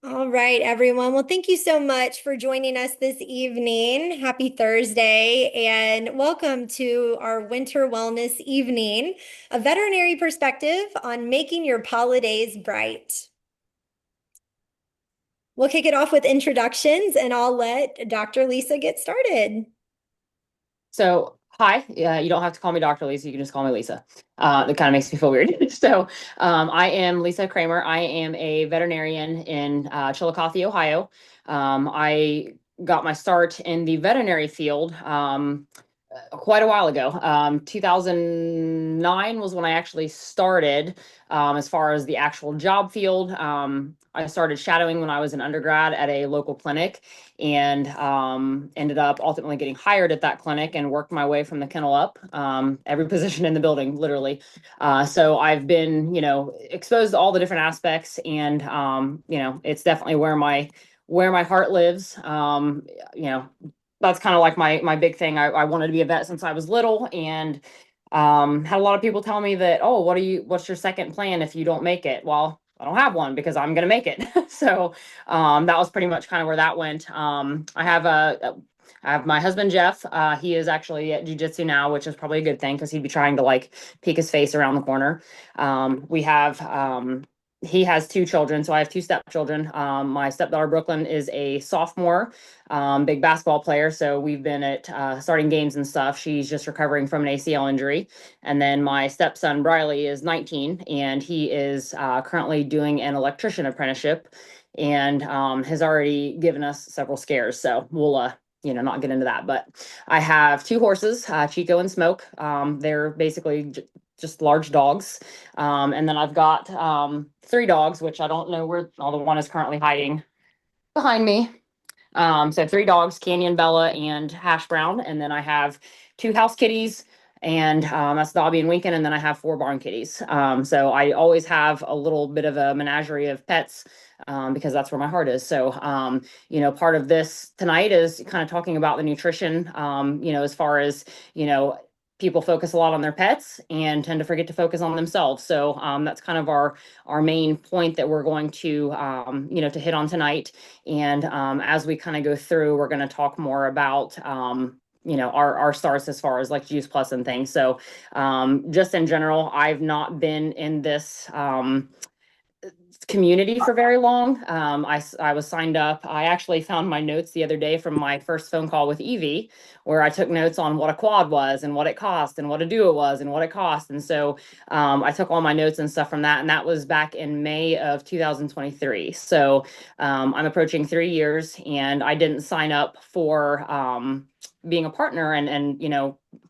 All right, everyone. Well, thank you so much for joining us this evening. Happy Thursday, and welcome to our winter wellness evening, a veterinary perspective on making your holidays bright. We'll kick it off with introductions, and I'll let Dr. Lisa get started. So, hi. You don't have to call me Dr. Lisa. You can just call me Lisa. That kind of makes me feel weird. I am Lisa Kramer. I am a veterinarian in Chillicothe, Ohio. I got my start in the veterinary field quite a while ago. 2009 was when I actually started as far as the actual job field. I started shadowing when I was an undergrad at a local clinic and ended up ultimately getting hired at that clinic and worked my way from the kennel up, every position in the building, literally. So I've been, exposed to all the different aspects, and it's definitely where my heart lives. You know, that's kind of like my big thing. I wanted to be a vet since I was little, and had a lot of people tell me that, oh, what's your second plan if you don't make it? Well, I don't have one because I'm gonna make it. So that was pretty much kind of where that went. I have my husband Jeff. He is actually at jujitsu now, which is probably a good thing because he'd be trying to like peek his face around the corner. We have He has two children, so I have two stepchildren. My stepdaughter Brooklyn is a sophomore, big basketball player. So we've been at starting games and stuff. She's just recovering from an ACL injury. And then my stepson Briley is 19, and he is currently doing an electrician apprenticeship, and has already given us several scares. So we'll not get into that. But I have two horses, Chico and Smoke. They're basically just large dogs. And then I've got three dogs, which I don't know where, although one is currently hiding behind me. So three dogs, Canyon, Bella, and Hash Brown. And then I have two house kitties, and that's Dobby and Winkin. And then I have four barn kitties. So I always have a little bit of a menagerie of pets, because that's where my heart is. So, part of this tonight is kind of talking about the nutrition, as far as, you know, people focus a lot on their pets and tend to forget to focus on themselves. So that's kind of our main point that we're going to, to hit on tonight. And as we kind of go through, we're going to talk more about, our starts as far as like Juice Plus and things. So just in general, I've not been in this community for very long. I was signed up. I actually found my notes the other day from my first phone call with Evie, where I took notes on what a quad was and what it cost and what a duo was and what it cost. And so I took all my notes and stuff from that. And that was back in May of 2023. So I'm approaching 3 years, and I didn't sign up for being a partner and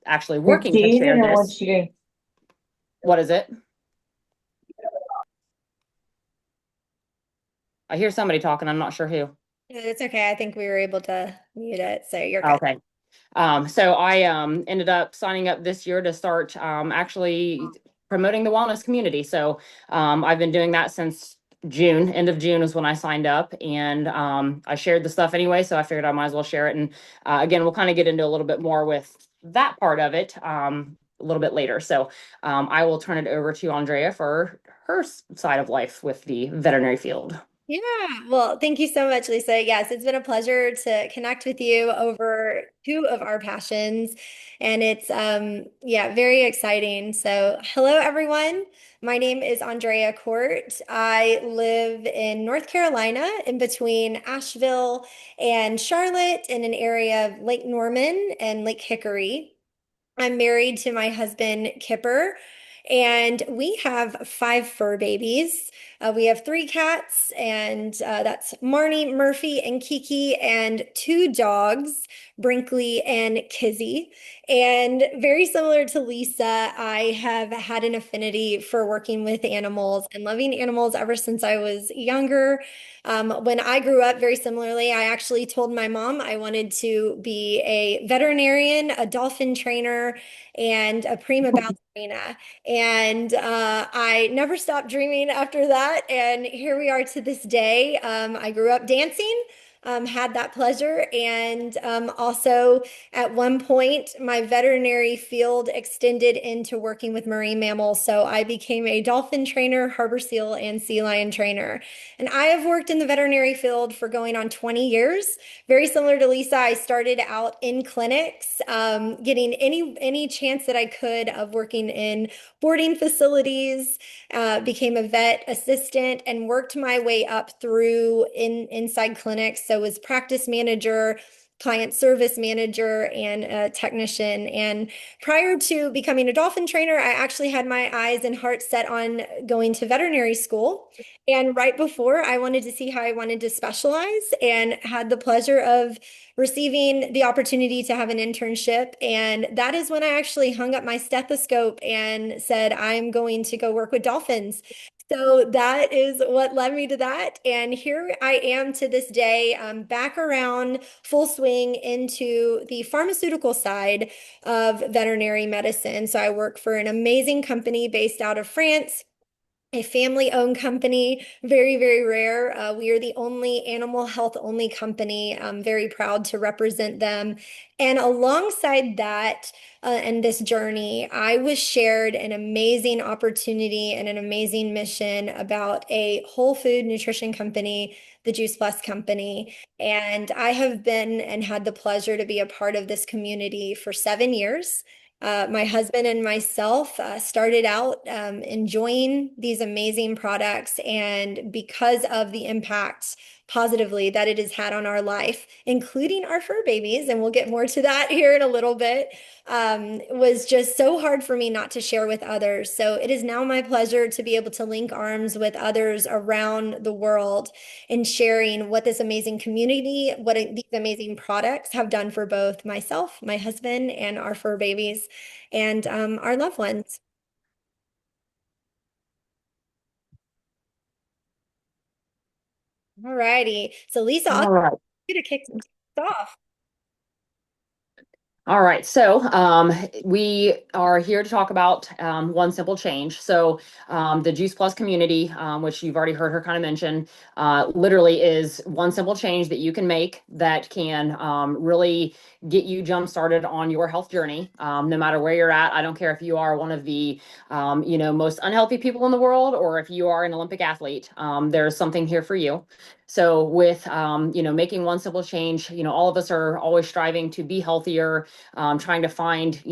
actually working to Routine share or this. what you do? What is it? I hear somebody talking. I'm not sure who. It's okay. I think we were able to mute it, so you're good. Okay. So I ended up signing up this year to start actually promoting the wellness community. So I've been doing that since June. End of June is when I signed up, and I shared the stuff anyway. So I figured I might as well share it. And again, we'll kind of get into a little bit more with that part of it a little bit later. So I will turn it over to Andrea for her side of life with the veterinary field. Yeah, well, thank you so much, Lisa. Yes, it's been a pleasure to connect with you over two of our passions, and it's yeah, very exciting. So, hello everyone. My name is Andrea Court. I live in North Carolina, in between Asheville and Charlotte, in an area of Lake Norman and Lake Hickory. I'm married to my husband, Kipper, and we have five fur babies. We have three cats, and that's Marnie, Murphy, and Kiki, and two dogs, Brinkley and Kizzy. And very similar to Lisa, I have had an affinity for working with animals and loving animals ever since I was younger. When I grew up, very similarly, I actually told my mom I wanted to be a veterinarian, a dolphin trainer, and a prima ballerina. And I never stopped dreaming after that. And here we are to this day. I grew up dancing. had that pleasure. And also, at one point, my veterinary field extended into working with marine mammals. So I became a dolphin trainer, harbor seal, and sea lion trainer. And I have worked in the veterinary field for going on 20 years. Very similar to Lisa, I started out in clinics, getting any chance that I could of working in boarding facilities, became a vet assistant and worked my way up through inside clinics. So was practice manager, client service manager, and a technician. And prior to becoming a dolphin trainer, I actually had my eyes and heart set on going to veterinary school. And right before, I wanted to see how I wanted to specialize and had the pleasure of receiving the opportunity to have an internship. And that is when I actually hung up my stethoscope and said, I'm going to go work with dolphins. So that is what led me to that. And here I am to this day, back around full swing into the pharmaceutical side of veterinary medicine. So I work for an amazing company based out of France, a family-owned company, very, very rare. We are the only animal health only company. I'm very proud to represent them. And alongside that, and this journey, I was shared an amazing opportunity and an amazing mission about a whole food nutrition company, the Juice Plus Company. And I have been and had the pleasure to be a part of this community for 7 years. My husband and myself started out enjoying these amazing products, and because of the impact positively that it has had on our life, including our fur babies, and we'll get more to that here in a little bit, was just so hard for me not to share with others. So it is now my pleasure to be able to link arms with others around the world in sharing what this amazing community, these amazing products have done for both myself, my husband, and our fur babies and our loved ones. All righty. So Lisa, I'll All get right. you to kick us off. All right, so we are here to talk about one simple change. So the Juice Plus community, which you've already heard her kind of mention, literally is one simple change that you can make that can really get you jump started on your health journey, no matter where you're at. I don't care if you are one of the most unhealthy people in the world, or if you are an Olympic athlete. There's something here for you. So with making one simple change, all of us are always striving to be healthier, trying to find,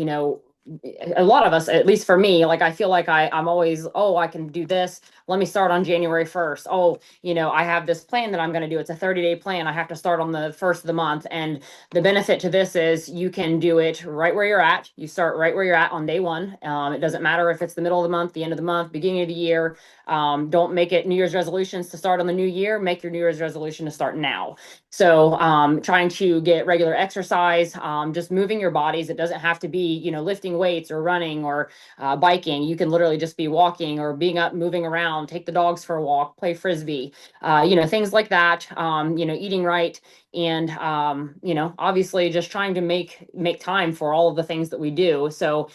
a lot of us, at least for me, like I feel like I'm always, oh, I can do this. Let me start on January 1st. Oh, I have this plan that I'm going to do. It's a 30-day plan. I have to start on the first of the month. And the benefit to this is you can do it right where you're at. You start right where you're at on day one. It doesn't matter if it's the middle of the month, the end of the month, beginning of the year. Don't make it New Year's resolutions to start on the new year. Make your New Year's resolution to start now. So trying to get regular exercise, just moving your bodies. It doesn't have to be, lifting weights or running or biking. You can literally just be walking or being up, moving around, take the dogs for a walk, play frisbee, things like that. Eating right. And obviously just trying to make time for all of the things that we do. So,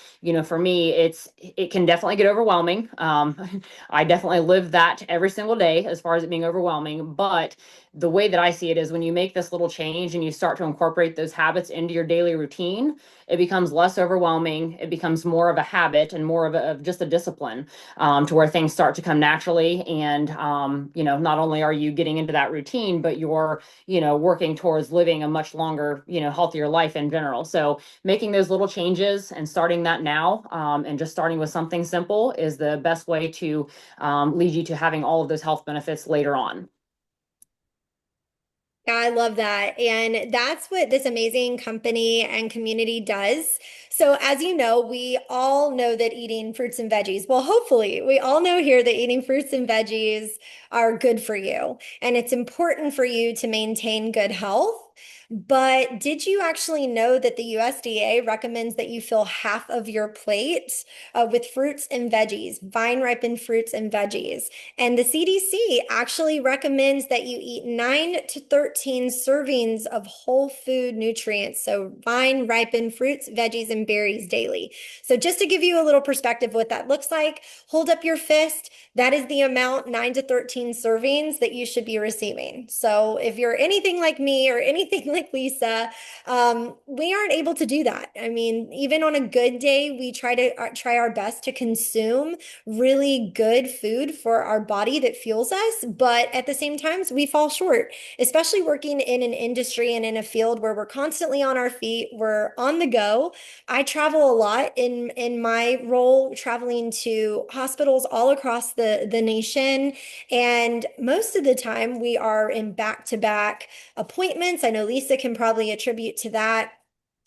for me, it can definitely get overwhelming. I definitely live that every single day as far as it being overwhelming. But the way that I see it is when you make this little change and you start to incorporate those habits into your daily routine, it becomes less overwhelming. It becomes more of a habit and more of just a discipline, to where things start to come naturally. And, not only are you getting into that routine, but you're, working towards living a much longer, healthier life in general. So making those little changes and starting that now, and just starting with something simple is the best way to lead you to having all of those health benefits later on. Yeah, I love that. And that's what this amazing company and community does. So, as you know, we all know that eating fruits and veggies, well, hopefully, we all know here that eating fruits and veggies are good for you. And it's important for you to maintain good health. But did you actually know that the USDA recommends that you fill half of your plate with fruits and veggies, vine ripened fruits and veggies? And the CDC actually recommends that you eat 9 to 13 servings of whole food nutrients. So vine ripened fruits, veggies, and berries daily. So just to give you a little perspective of what that looks like, hold up your fist. That is the amount, 9 to 13 servings that you should be receiving. So if you're anything like me or anything like Lisa, we aren't able to do that. I mean, even on a good day, we try our best to consume really good food for our body that fuels us, but at the same time, we fall short, especially working in an industry and in a field where we're constantly on our feet, we're on the go. I travel a lot in my role, traveling to hospitals all across the nation, and most of the time we are in back-to-back appointments. I know Lisa can probably attribute to that.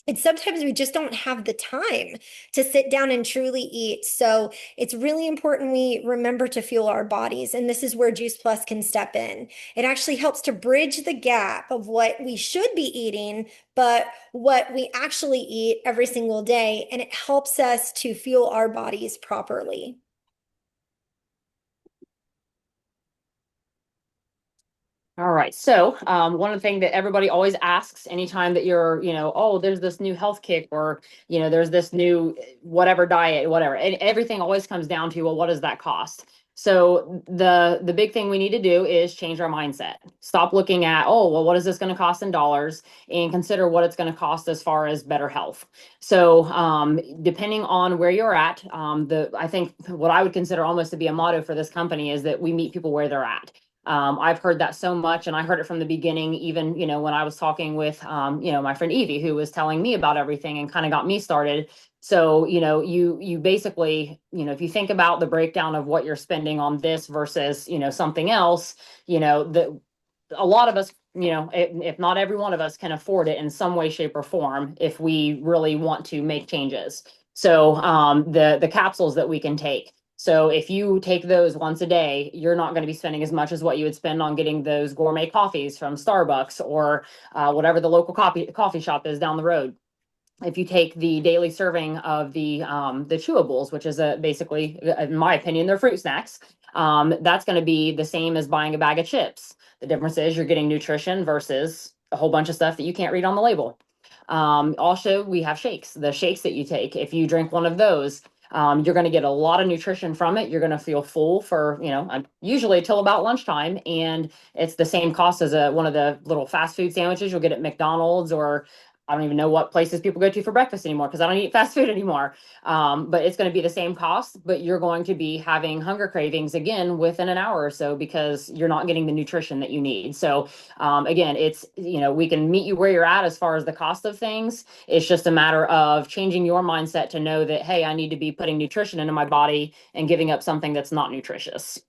And sometimes we just don't have the time to sit down and truly eat. So it's really important we remember to fuel our bodies. And this is where Juice Plus can step in. It actually helps to bridge the gap of what we should be eating, but what we actually eat every single day. And it helps us to fuel our bodies properly. All right. So, one of the things that everybody always asks anytime that you're, oh, there's this new health kick or, there's this new whatever diet, whatever, and everything always comes down to, well, what does that cost? So the big thing we need to do is change our mindset. Stop looking at, oh, well, what is this going to cost in dollars, and consider what it's going to cost as far as better health. So, depending on where you're at, I think what I would consider almost to be a motto for this company is that we meet people where they're at. I've heard that so much, and I heard it from the beginning, even, when I was talking with, my friend Evie, who was telling me about everything and kind of got me started. So, you basically, if you think about the breakdown of what you're spending on this versus, something else, the a lot of us, if not every one of us can afford it in some way, shape, or form if we really want to make changes. So the capsules that we can take. So if you take those once a day, you're not going to be spending as much as what you would spend on getting those gourmet coffees from Starbucks or whatever the local coffee shop is down the road. If you take the daily serving of the chewables, which is basically, in my opinion, they're fruit snacks, that's going to be the same as buying a bag of chips. The difference is you're getting nutrition versus a whole bunch of stuff that you can't read on the label. Also, we have shakes. The shakes that you take, if you drink one of those, you're going to get a lot of nutrition from it. You're going to feel full for, usually till about lunchtime. And it's the same cost as one of the little fast food sandwiches you'll get at McDonald's, or I don't even know what places people go to for breakfast anymore because I don't eat fast food anymore. But it's going to be the same cost, but you're going to be having hunger cravings again within an hour or so because you're not getting the nutrition that you need. So again, it's, we can meet you where you're at as far as the cost of things. It's just a matter of changing your mindset to know that, hey, I need to be putting nutrition into my body and giving up something that's not nutritious.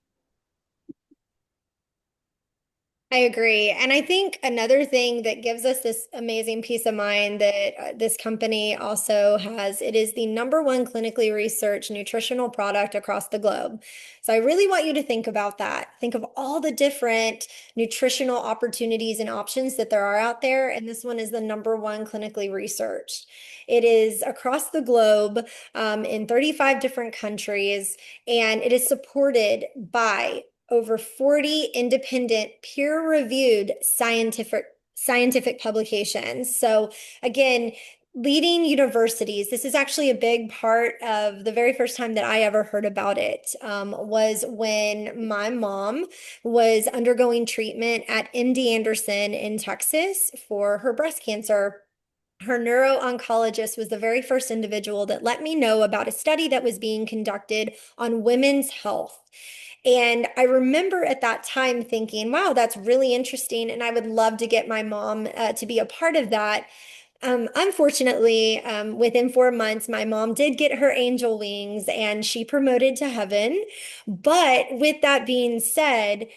I agree. And I think another thing that gives us this amazing peace of mind that this company also has, it is the number one clinically researched nutritional product across the globe. So I really want you to think about that. Think of all the different nutritional opportunities and options that there are out there. And this one is the number one clinically researched. It is across the globe, in 35 different countries, and it is supported by over 40 independent peer-reviewed scientific publications. So again, leading universities, this is actually a big part of the very first time that I ever heard about it, was when my mom was undergoing treatment at MD Anderson in Texas for her breast cancer. Her neuro-oncologist was the very first individual that let me know about a study that was being conducted on women's health. And I remember at that time thinking, wow, that's really interesting. And I would love to get my mom to be a part of that. Unfortunately, within 4 months, my mom did get her angel wings and she promoted to heaven. But with that being said,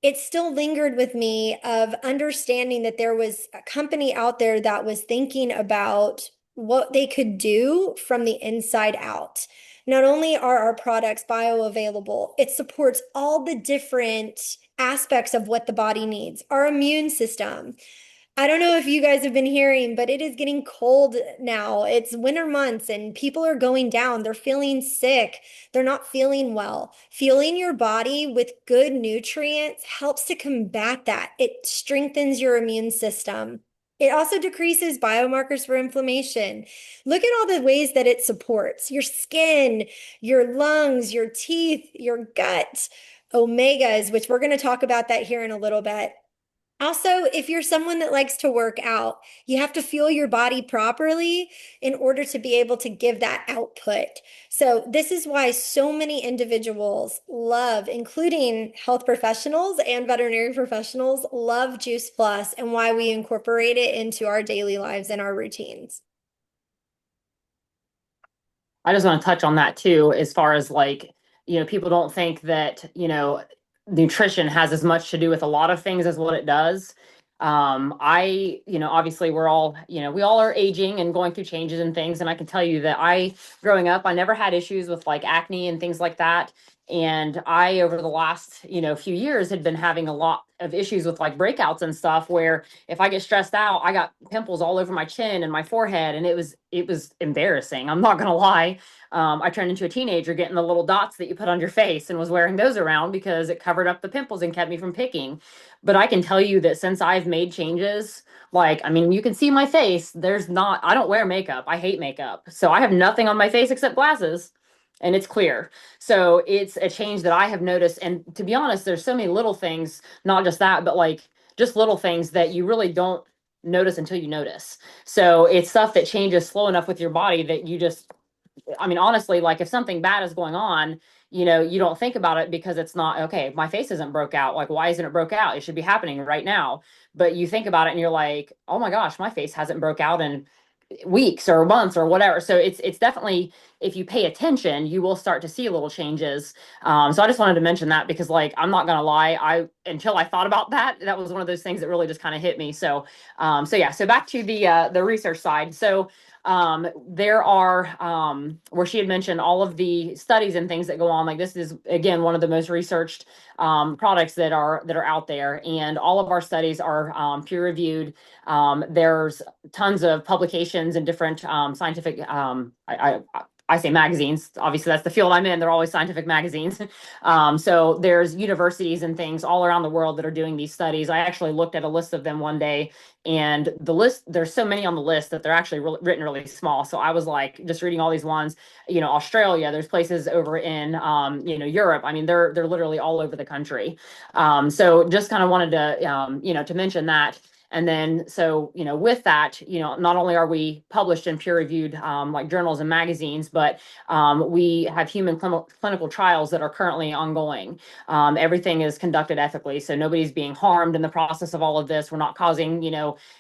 it still lingered with me of understanding that there was a company out there that was thinking about what they could do from the inside out. Not only are our products bioavailable, it supports all the different aspects of what the body needs, our immune system, I don't know if you guys have been hearing, but it is getting cold now. It's winter months and people are going down. They're feeling sick. They're not feeling well. Fueling your body with good nutrients helps to combat that. It strengthens your immune system. It also decreases biomarkers for inflammation. Look at all the ways that it supports your skin, your lungs, your teeth, your gut, omegas, which we're going to talk about that here in a little bit. Also, if you're someone that likes to work out, you have to fuel your body properly in order to be able to give that output. So, this is why so many individuals love, including health professionals and veterinary professionals, love Juice Plus and why we incorporate it into our daily lives and our routines. I just want to touch on that too, as far as like, people don't think that, nutrition has as much to do with a lot of things as what it does. Obviously we're all, we all are aging and going through changes and things. And I can tell you that growing up, I never had issues with like acne and things like that. And I, over the last, few years had been having a lot of issues with like breakouts and stuff where if I get stressed out, I got pimples all over my chin and my forehead. And it was embarrassing. I'm not going to lie. I turned into a teenager getting the little dots that you put on your face and was wearing those around because it covered up the pimples and kept me from picking. But I can tell you that since I've made changes, like, I mean, you can see my face. I don't wear makeup. I hate makeup. So I have nothing on my face except glasses and it's clear. So it's a change that I have noticed. And to be honest, there's so many little things, not just that, but like just little things that you really don't notice until you notice. So it's stuff that changes slow enough with your body that you just, I mean, honestly, like if something bad is going on, you don't think about it because it's not okay. My face isn't broke out. Like, why isn't it broke out? It should be happening right now. But you think about it and you're like, oh my gosh, my face hasn't broke out in weeks or months or whatever. So it's definitely, if you pay attention, you will start to see little changes. So I just wanted to mention that because like I'm not gonna lie, I until I thought about that, that was one of those things that really just kind of hit me. So yeah. So back to the research side. So there are where she had mentioned all of the studies and things that go on. Like this is again one of the most researched products that are out there, and all of our studies are peer reviewed. There's tons of publications and different scientific I say magazines. Obviously, that's the field I'm in. They're always scientific magazines. So there's universities and things all around the world that are doing these studies. I actually looked at a list of them one day, and the list, there's so many on the list that they're actually written really small. So I was like, just reading all these ones. Australia. There's places over in Europe. I mean, they're literally all over the country. So just kind of wanted to to mention that. And then, so, with that, not only are we published in peer reviewed like journals and magazines, but we have human clinical trials that are currently ongoing. Everything is conducted ethically. So nobody's being harmed in the process of all of this. We're not causing,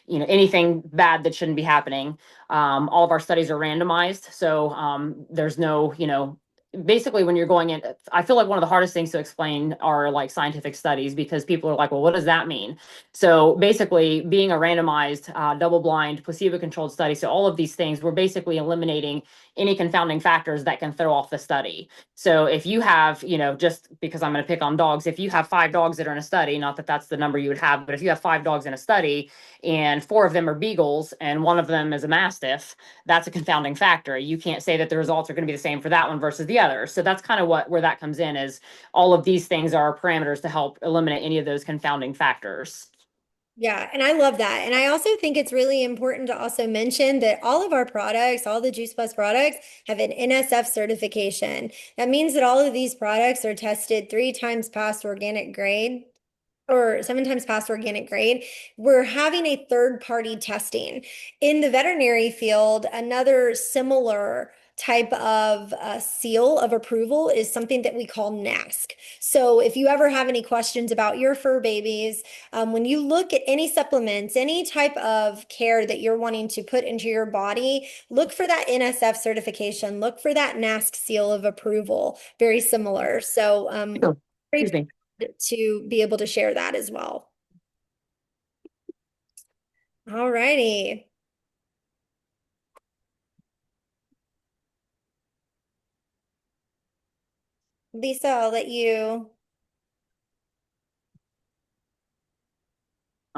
anything bad that shouldn't be happening. All of our studies are randomized. So there's no, basically when you're going in, I feel like one of the hardest things to explain are like scientific studies because people are like, well, what does that mean? So basically being a randomized double blind placebo controlled study, so all of these things, we're basically eliminating any confounding factors that can throw off the study. So if you have, just because I'm going to pick on dogs, if you have 5 dogs that are in a study, not that that's the number you would have, but if you have 5 dogs in a study and 4 of them are beagles and one of them is a mastiff, that's a confounding factor. You can't say that the results are going to be the same for that one versus the other. So that's kind of where that comes in, is all of these things are parameters to help eliminate any of those confounding factors. Yeah, and I love that. And I also think it's really important to also mention that all of our products, all the Juice Plus products, have an NSF certification. That means that all of these products are tested 3 times past organic grade or 7 times past organic grade. We're having a third party testing. In the veterinary field, another similar type of seal of approval is something that we call NASC. So if you ever have any questions about your fur babies, when you look at any supplements, any type of care that you're wanting to put into your body, look for that NSF certification, look for that NASC seal of approval. Very similar. So, Oh, very excuse me. to be able to share that as well. All righty. Lisa, I'll let you.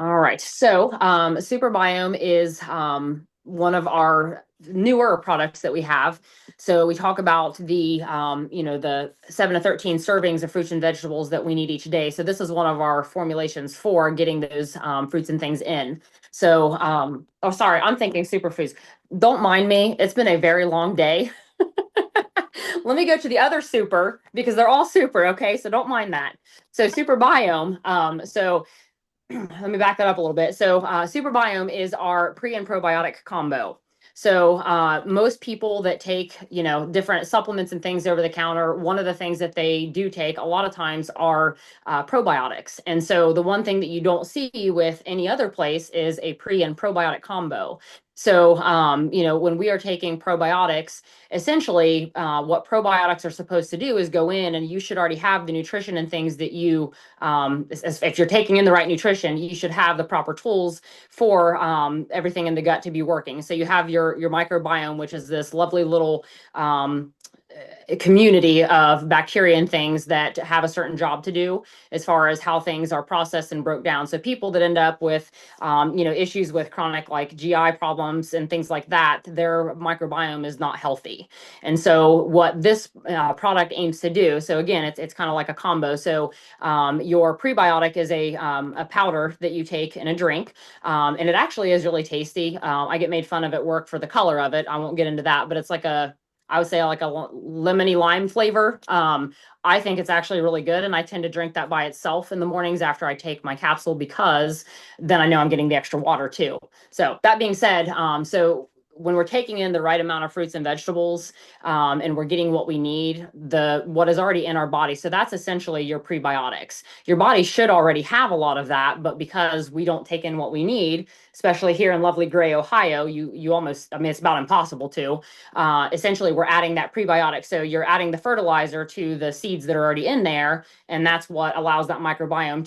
All right. So, Super Biome is one of our newer products that we have. So we talk about the 7 to 13 servings of fruits and vegetables that we need each day. So this is one of our formulations for getting those fruits and things in. So, oh, sorry, I'm thinking superfoods. Don't mind me. It's been a very long day. Let me go to the other super because they're all super. Okay, so don't mind that. So Super Biome. Let me back that up a little bit. So, Superbiome is our pre and probiotic combo. So, most people that take, different supplements and things over the counter, one of the things that they do take a lot of times are probiotics. And so, the one thing that you don't see with any other place is a pre and probiotic combo. So, when we are taking probiotics, essentially, what probiotics are supposed to do is go in, and you should already have the nutrition and things that if you're taking in the right nutrition, you should have the proper tools for everything in the gut to be working. So you have your microbiome, which is this lovely little community of bacteria and things that have a certain job to do as far as how things are processed and broke down. So people that end up with, issues with chronic like GI problems and things like that, their microbiome is not healthy. And so what this product aims to do, so again, it's kind of like a combo. So your prebiotic is a powder that you take in a drink, and it actually is really tasty. I get made fun of at work for the color of it. I won't get into that, but it's like I would say like a lemony lime flavor. I think it's actually really good, and I tend to drink that by itself in the mornings after I take my capsule because then I know I'm getting the extra water too. So that being said, so when we're taking in the right amount of fruits and vegetables, and we're getting what we need, what is already in our body. So that's essentially your prebiotics. Your body should already have a lot of that, but because we don't take in what we need, especially here in lovely gray Ohio, you almost, I mean, it's about impossible to. Essentially, we're adding that prebiotic. So you're adding the fertilizer to the seeds that are already in there, and that's what allows that microbiome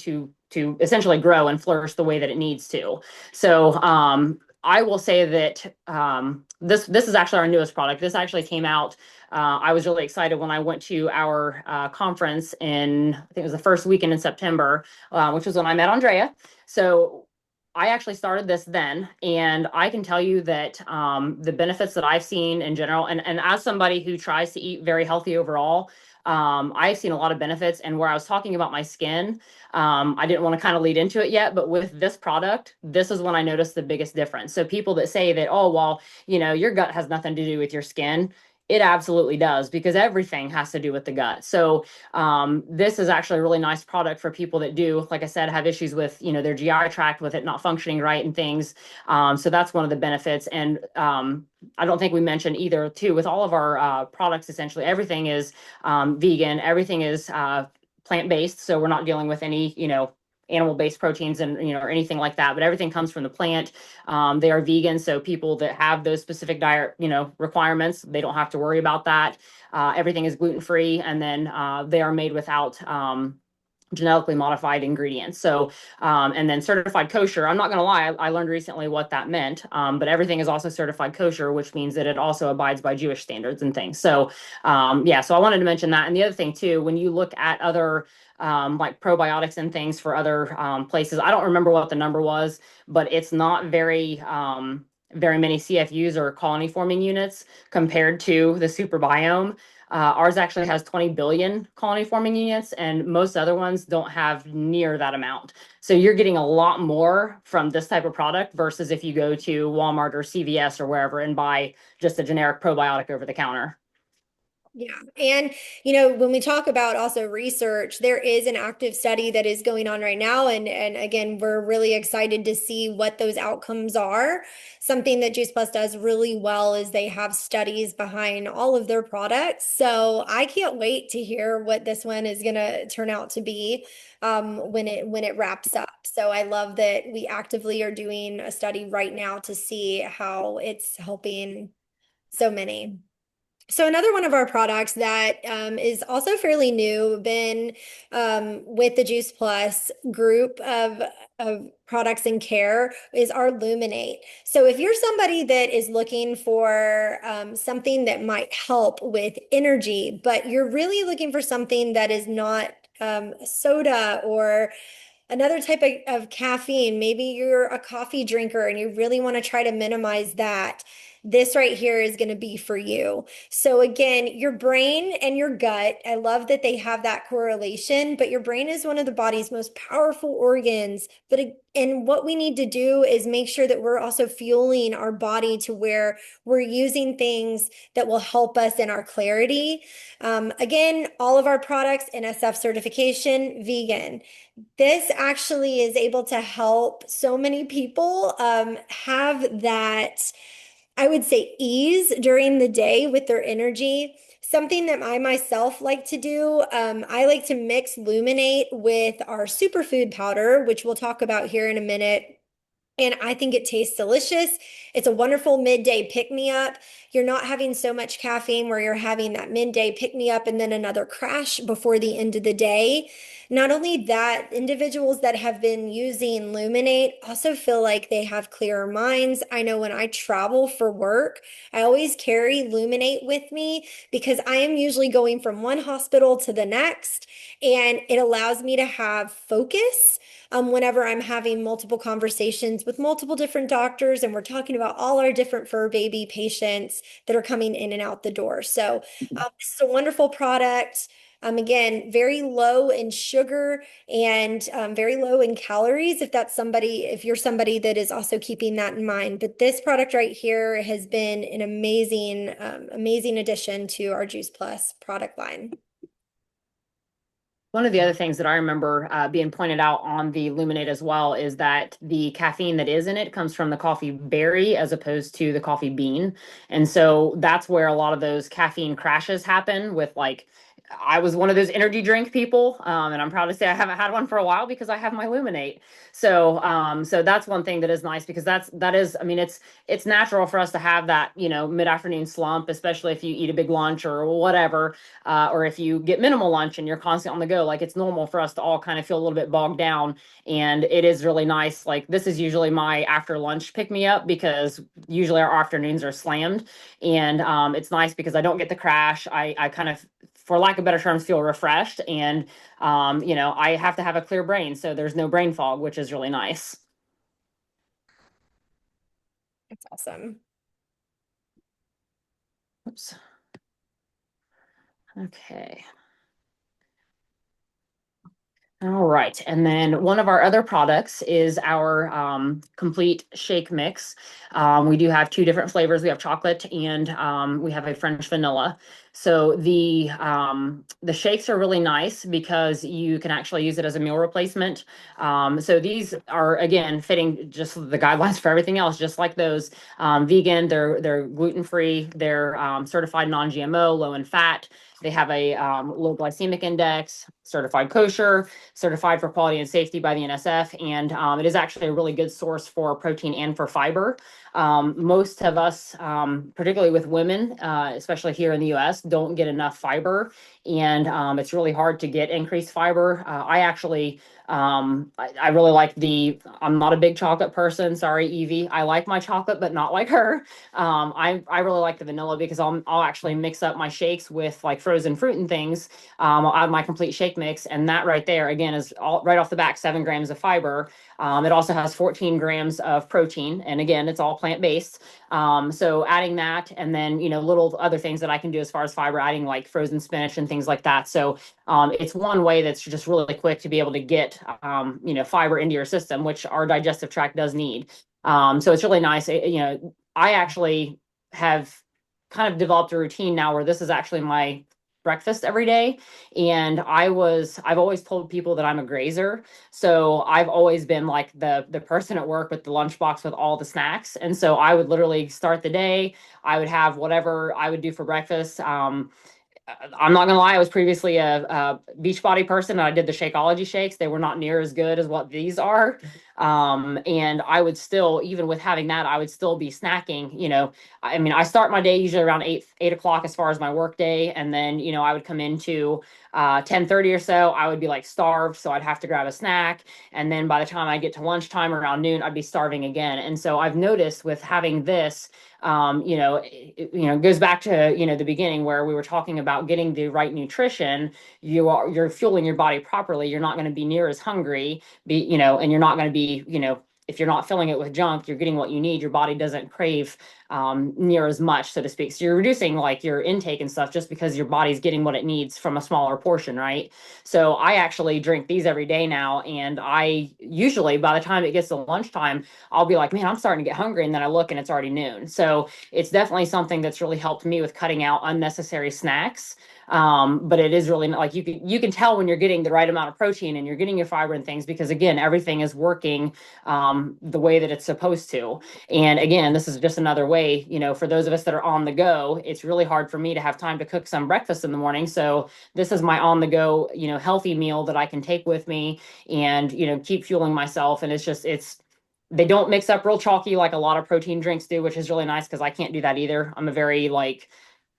to essentially grow and flourish the way that it needs to. So I will say that this is actually our newest product. This actually came out. I was really excited when I went to our conference I think it was the first weekend in September, which was when I met Andrea. So I actually started this then, and I can tell you that the benefits that I've seen in general, and as somebody who tries to eat very healthy overall, I've seen a lot of benefits. And where I was talking about my skin, I didn't want to kind of lead into it yet, but with this product, this is when I noticed the biggest difference. So people that say that, oh, well, your gut has nothing to do with your skin. It absolutely does because everything has to do with the gut. So this is actually a really nice product for people that do, like I said, have issues with their GI tract with it not functioning right and things. So that's one of the benefits. And I don't think we mentioned either too with all of our products. Essentially, everything is vegan. Everything is plant-based, so we're not dealing with any animal-based proteins and or anything like that, but everything comes from the plant. They are vegan, so people that have those specific diet requirements, they don't have to worry about that. Everything is gluten-free, and then they are made without genetically modified ingredients. So, and then certified kosher. I'm not going to lie, I learned recently what that meant. But everything is also certified kosher, which means that it also abides by Jewish standards and things. So, yeah, so I wanted to mention that. And the other thing too, when you look at other like probiotics and things for other places, I don't remember what the number was, but it's not very many CFUs or colony forming units compared to the superbiome. Ours actually has 20 billion colony forming units, and most other ones don't have near that amount. So you're getting a lot more from this type of product versus if you go to Walmart or CVS or wherever and buy just a generic probiotic over the counter. Yeah. And, when we talk about also research, there is an active study that is going on right now. And again, we're really excited to see what those outcomes are. Something that Juice Plus does really well is they have studies behind all of their products. So I can't wait to hear what this one is going to turn out to be when it wraps up. So I love that we actively are doing a study right now to see how it's helping so many. So another one of our products that is also fairly new, been with the Juice Plus group of products and care, is our Luminate. So if you're somebody that is looking for something that might help with energy, but you're really looking for something that is not soda or another type of caffeine. Maybe you're a coffee drinker and you really want to try to minimize that. This right here is going to be for you. So again, your brain and your gut, I love that they have that correlation, but your brain is one of the body's most powerful organs. And what we need to do is make sure that we're also fueling our body to where we're using things that will help us in our clarity. Again, all of our products, NSF certification, vegan. This actually is able to help so many people have that, I would say, ease during the day with their energy. Something that I myself like to do, I like to mix Luminate with our superfood powder, which we'll talk about here in a minute. And I think it tastes delicious. It's a wonderful midday pick-me-up. You're not having so much caffeine where you're having that midday pick-me-up and then another crash before the end of the day. Not only that, individuals that have been using Luminate also feel like they have clearer minds. I know when I travel for work, I always carry Luminate with me because I am usually going from one hospital to the next, and it allows me to have focus whenever I'm having multiple conversations with multiple different doctors and we're talking about all our different fur baby patients that are coming in and out the door. So this is a wonderful product. Again, very low in sugar and very low in calories if you're somebody that is also keeping that in mind. But this product right here has been an amazing addition to our Juice Plus product line. One of the other things that I remember being pointed out on the Luminate as well is that the caffeine that is in it comes from the coffee berry as opposed to the coffee bean. And so that's where a lot of those caffeine crashes happen with like, I was one of those energy drink people, and I'm proud to say I haven't had one for a while because I have my Luminate. So that's one thing that is nice because that is, I mean, it's natural for us to have that, mid-afternoon slump, especially if you eat a big lunch or whatever, or if you get minimal lunch and you're constantly on the go. Like it's normal for us to all kind of feel a little bit bogged down, and it is really nice. Like this is usually my after lunch pick me up because usually our afternoons are slammed, and it's nice because I don't get the crash. I kind of, for lack of better terms, feel refreshed, and I have to have a clear brain, so there's no brain fog, which is really nice. That's awesome. Oops. Okay. All right. And then one of our other products is our complete shake mix. We do have two different flavors. We have chocolate and we have a French vanilla. So the shakes are really nice because you can actually use it as a meal replacement. So these are again fitting just the guidelines for everything else, just like those. Vegan, they're gluten-free, they're certified non-GMO, low in fat. They have a low glycemic index, certified kosher, certified for quality and safety by the NSF, and it is actually a really good source for protein and for fiber. Most of us, particularly with women, especially here in the US, don't get enough fiber, and it's really hard to get increased fiber. I really like I'm not a big chocolate person. Sorry, Evie. I like my chocolate, but not like her. I really like the vanilla because I'll actually mix up my shakes with like frozen fruit and things. I'll add my complete shake mix, and that right there again is all right off the back 7 grams of fiber. It also has 14 grams of protein, and again, it's all plant based. So adding that, and then little other things that I can do as far as fiber, adding like frozen spinach and things like that. So it's one way that's just really quick to be able to get fiber into your system, which our digestive tract does need. So it's really nice. I actually have kind of developed a routine now where this is actually my breakfast every day. And I've always told people that I'm a grazer. So I've always been like the person at work with the lunchbox with all the snacks. And so I would literally start the day. I would have whatever I would do for breakfast. I'm not gonna lie, I was previously a Beachbody person, and I did the Shakeology shakes. They were not near as good as what these are. And I would still, even with having that, I would still be snacking. I mean, I start my day usually around 8 o'clock as far as my work day, and then I would come into 10:30 or so. I would be like starved, so I'd have to grab a snack, and then by the time I get to lunchtime around noon, I'd be starving again. And so I've noticed with having this, it goes back to the beginning where we were talking about about getting the right nutrition, you're fueling your body properly. You're not going to be near as hungry, and you're not going to be, if you're not filling it with junk, you're getting what you need. Your body doesn't crave near as much, so to speak. So you're reducing like your intake and stuff just because your body's getting what it needs from a smaller portion, right? So I actually drink these every day now, and I usually by the time it gets to lunchtime, I'll be like, man, I'm starting to get hungry, and then I look and it's already noon. So it's definitely something that's really helped me with cutting out unnecessary snacks. But it is really like you can tell when you're getting the right amount of protein and you're getting your fiber and things because again, everything is working the way that it's supposed to. And again, this is just another way, for those of us that are on the go, it's really hard for me to have time to cook some breakfast in the morning. So this is my on the go, healthy meal that I can take with me and, keep fueling myself. And they don't mix up real chalky like a lot of protein drinks do, which is really nice because I can't do that either. I'm a very like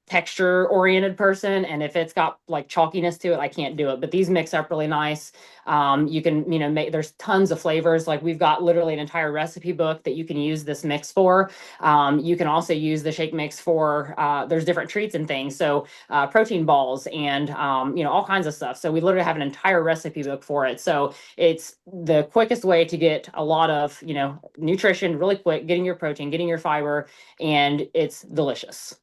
texture oriented person, and if it's got like chalkiness to it, I can't do it. But these mix up really nice. You can make, there's tons of flavors. Like we've got literally an entire recipe book that you can use this mix for. You can also use the shake mix for there's different treats and things, so protein balls and all kinds of stuff. So we literally have an entire recipe book for it. So it's the quickest way to get a lot of nutrition really quick, getting your protein, getting your fiber, and it's delicious.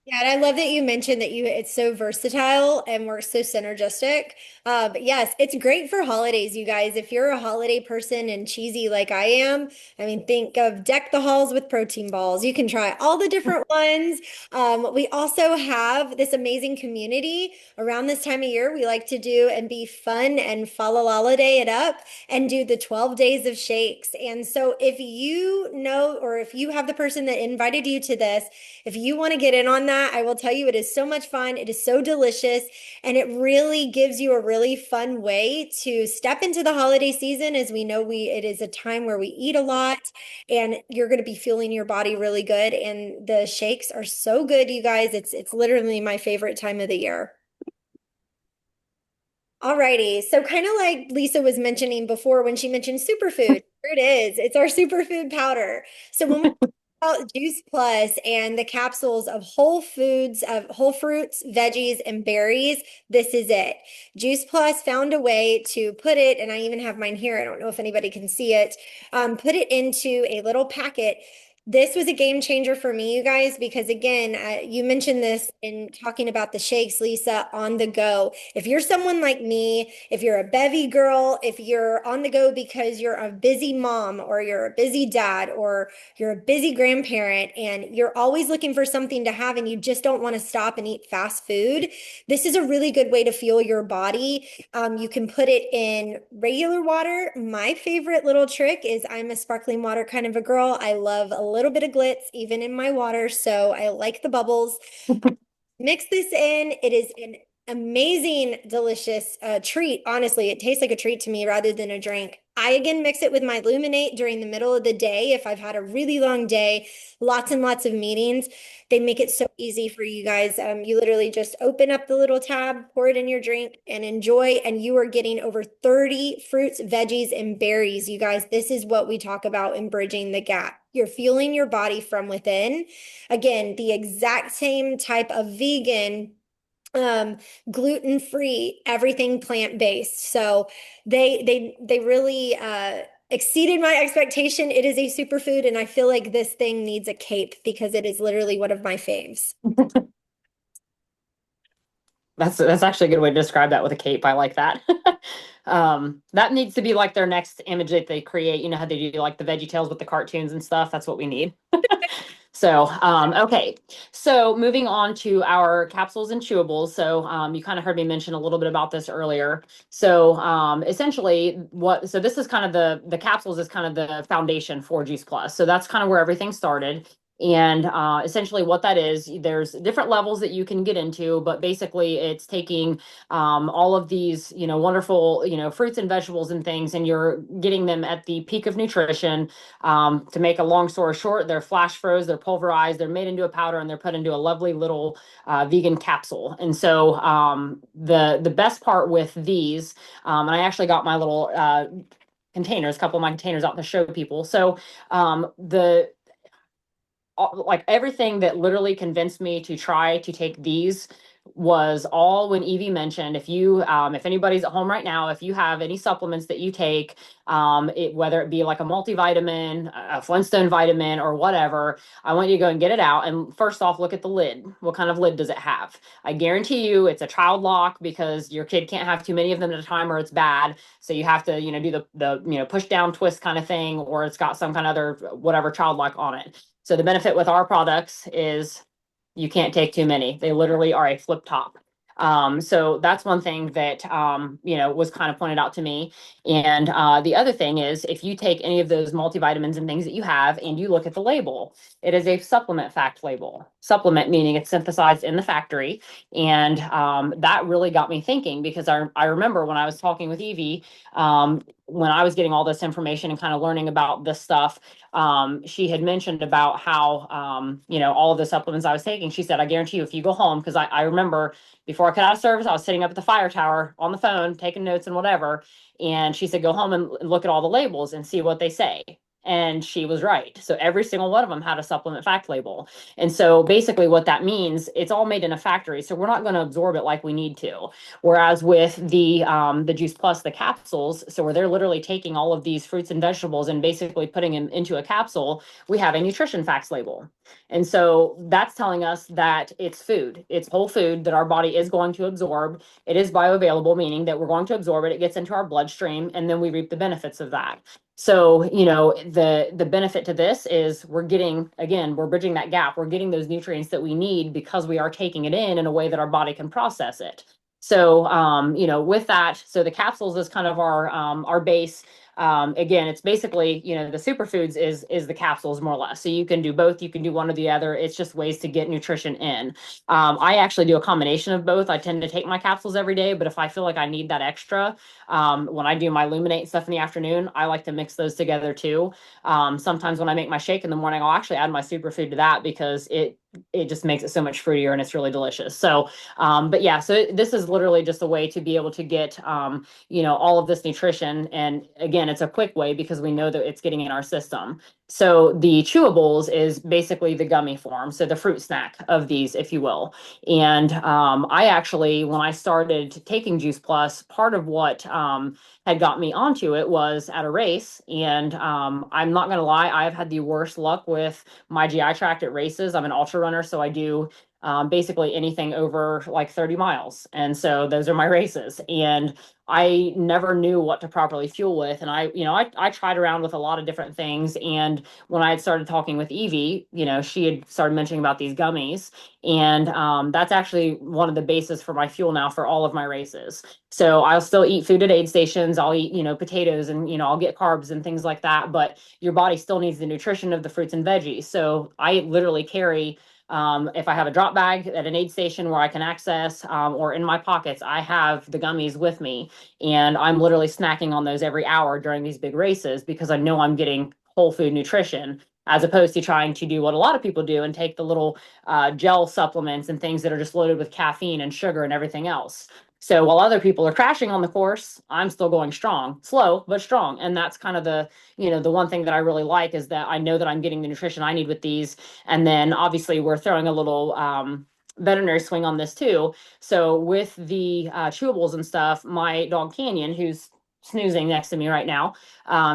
Yeah, and I love that you mentioned that it's so versatile and works so synergistic. But yes, it's great for holidays, you guys. If you're a holiday person and cheesy like I am, I mean, think of deck the halls with protein balls. You can try all the different ones. We also have this amazing community around this time of year. We like to do and be fun and follow holiday it up and do the 12 days of shakes. And so if you know, or if you have the person that invited you to this, if you want to get in on that, I will tell you it is so much fun. It is so delicious. And it really gives you a really fun way to step into the holiday season. As we know, it is a time where we eat a lot and you're going to be feeling your body really good. And the shakes are so good, you guys. It's literally my favorite time of the year. Alrighty. So kind of like Lisa was mentioning before when she mentioned superfood, here it is. It's our superfood powder. So when we talk about Juice Plus and the capsules of whole foods, of whole fruits, veggies, and berries, this is it. Juice Plus found a way to put it, and I even have mine here. I don't know if anybody can see it. Put it into a little packet. This was a game changer for me, you guys, because again, you mentioned this in talking about the shakes, Lisa, on the go. If you're someone like me, if you're a bevy girl, if you're on the go because you're a busy mom or you're a busy dad or you're a busy grandparent and you're always looking for something to have and you just don't want to stop and eat fast food, this is a really good way to fuel your body. You can put it in regular water. My favorite little trick is I'm a sparkling water kind of a girl. I love a little bit of glitz even in my water, so I like the bubbles. Mix this in. It is an amazing, delicious treat. Honestly, it tastes like a treat to me rather than a drink. I again mix it with my Luminate during the middle of the day if I've had a really long day, lots and lots of meetings. They make it so easy for you guys. You literally just open up the little tab, pour it in your drink, and enjoy. And you are getting over 30 fruits, veggies, and berries. You guys, this is what we talk about in bridging the gap. You're fueling your body from within. Again, the exact same type of vegan, um, gluten-free, everything plant-based. So they really exceeded my expectation. It is a superfood, and I feel like this thing needs a cape because it is literally one of my faves. That's actually a good way to describe that with a cape. I like that. That needs to be like their next image that they create. You know how they do like the Veggie Tales with the cartoons and stuff? That's what we need. So, okay. So moving on to our capsules and chewables. So, you kind of heard me mention a little bit about this earlier. So, essentially so this is kind of the capsules is kind of the foundation for Juice Plus. So that's kind of where everything started. And essentially what that is, there's different levels that you can get into, but basically it's taking all of these, wonderful, fruits and vegetables and things, and you're getting them at the peak of nutrition. To make a long story short, they're flash froze, they're pulverized, they're made into a powder, and they're put into a lovely little vegan capsule. And so the best part with these, and I actually got my little containers, a couple of my containers out to show people. So the like everything that literally convinced me to try to take these was all when Evie mentioned, if anybody's at home right now, if you have any supplements that you take, whether it be like a multivitamin, a Flintstone vitamin, or whatever, I want you to go and get it out. And first off, look at the lid. What kind of lid does it have? I guarantee you it's a child lock because your kid can't have too many of them at a time or it's bad. So you have to, do the push down twist kind of thing, or it's got some kind of other whatever child lock on it. So the benefit with our products is you can't take too many. They literally are a flip top. So that's one thing that was kind of pointed out to me. And the other thing is, if you take any of those multivitamins and things that you have, and you look at the label, it is a supplement fact label. Supplement meaning it's synthesized in the factory, and that really got me thinking because I remember when I was talking with Evie, when I was getting all this information and kind of learning about this stuff, she had mentioned about how, all of the supplements I was taking. She said, I guarantee you, if you go home, because I remember before I cut out of service, I was sitting up at the fire tower on the phone, taking notes and whatever. And she said, go home and look at all the labels and see what they say. And she was right. So every single one of them had a supplement fact label. And so basically what that means, it's all made in a factory. So we're not going to absorb it like we need to. Whereas with the Juice Plus, the capsules, so where they're literally taking all of these fruits and vegetables and basically putting them into a capsule, we have a nutrition facts label. And so that's telling us that it's food. It's whole food that our body is going to absorb. It is bioavailable, meaning that we're going to absorb it. It gets into our bloodstream, and then we reap the benefits of that. So, the benefit to this is we're bridging that gap. We're getting those nutrients that we need because we are taking it in a way that our body can process it. So, with that, so the capsules is kind of our base. Again, it's basically, the superfoods is the capsules more or less. So you can do both. You can do one or the other. It's just ways to get nutrition in. I actually do a combination of both. I tend to take my capsules every day, but if I feel like I need that extra, when I do my Luminate stuff in the afternoon, I like to mix those together too. Sometimes when I make my shake in the morning, I'll actually add my superfood to that because it just makes it so much fruitier and it's really delicious. So, but yeah, so this is literally just a way to be able to get, all of this nutrition. And again, it's a quick way because we know that it's getting in our system. So the chewables is basically the gummy form. So the fruit snack of these, if you will. And I actually, when I started taking Juice Plus, part of what had got me onto it was at a race. And I'm not going to lie, I've had the worst luck with my GI tract at races. I'm an ultra runner, so I do basically anything over like 30 miles. And so those are my races. And I never knew what to properly fuel with. And I tried around with a lot of different things. And when I had started talking with Evie, she had started mentioning about these gummies. And that's actually one of the bases for my fuel now for all of my races. So I'll still eat food at aid stations. I'll eat, potatoes and, I'll get carbs and things like that. But your body still needs the nutrition of the fruits and veggies. So I literally carry if I have a drop bag at an aid station where I can access, or in my pockets, I have the gummies with me, and I'm literally snacking on those every hour during these big races because I know I'm getting whole food nutrition, as opposed to trying to do what a lot of people do and take the little gel supplements and things that are just loaded with caffeine and sugar and everything else. So while other people are crashing on the course, I'm still going strong, slow, but strong. And that's kind of the one thing that I really like is that I know that I'm getting the nutrition I need with these. And then obviously we're throwing a little veterinary swing on this too. So with the chewables and stuff, my dog Canyon, who's snoozing next to me right now,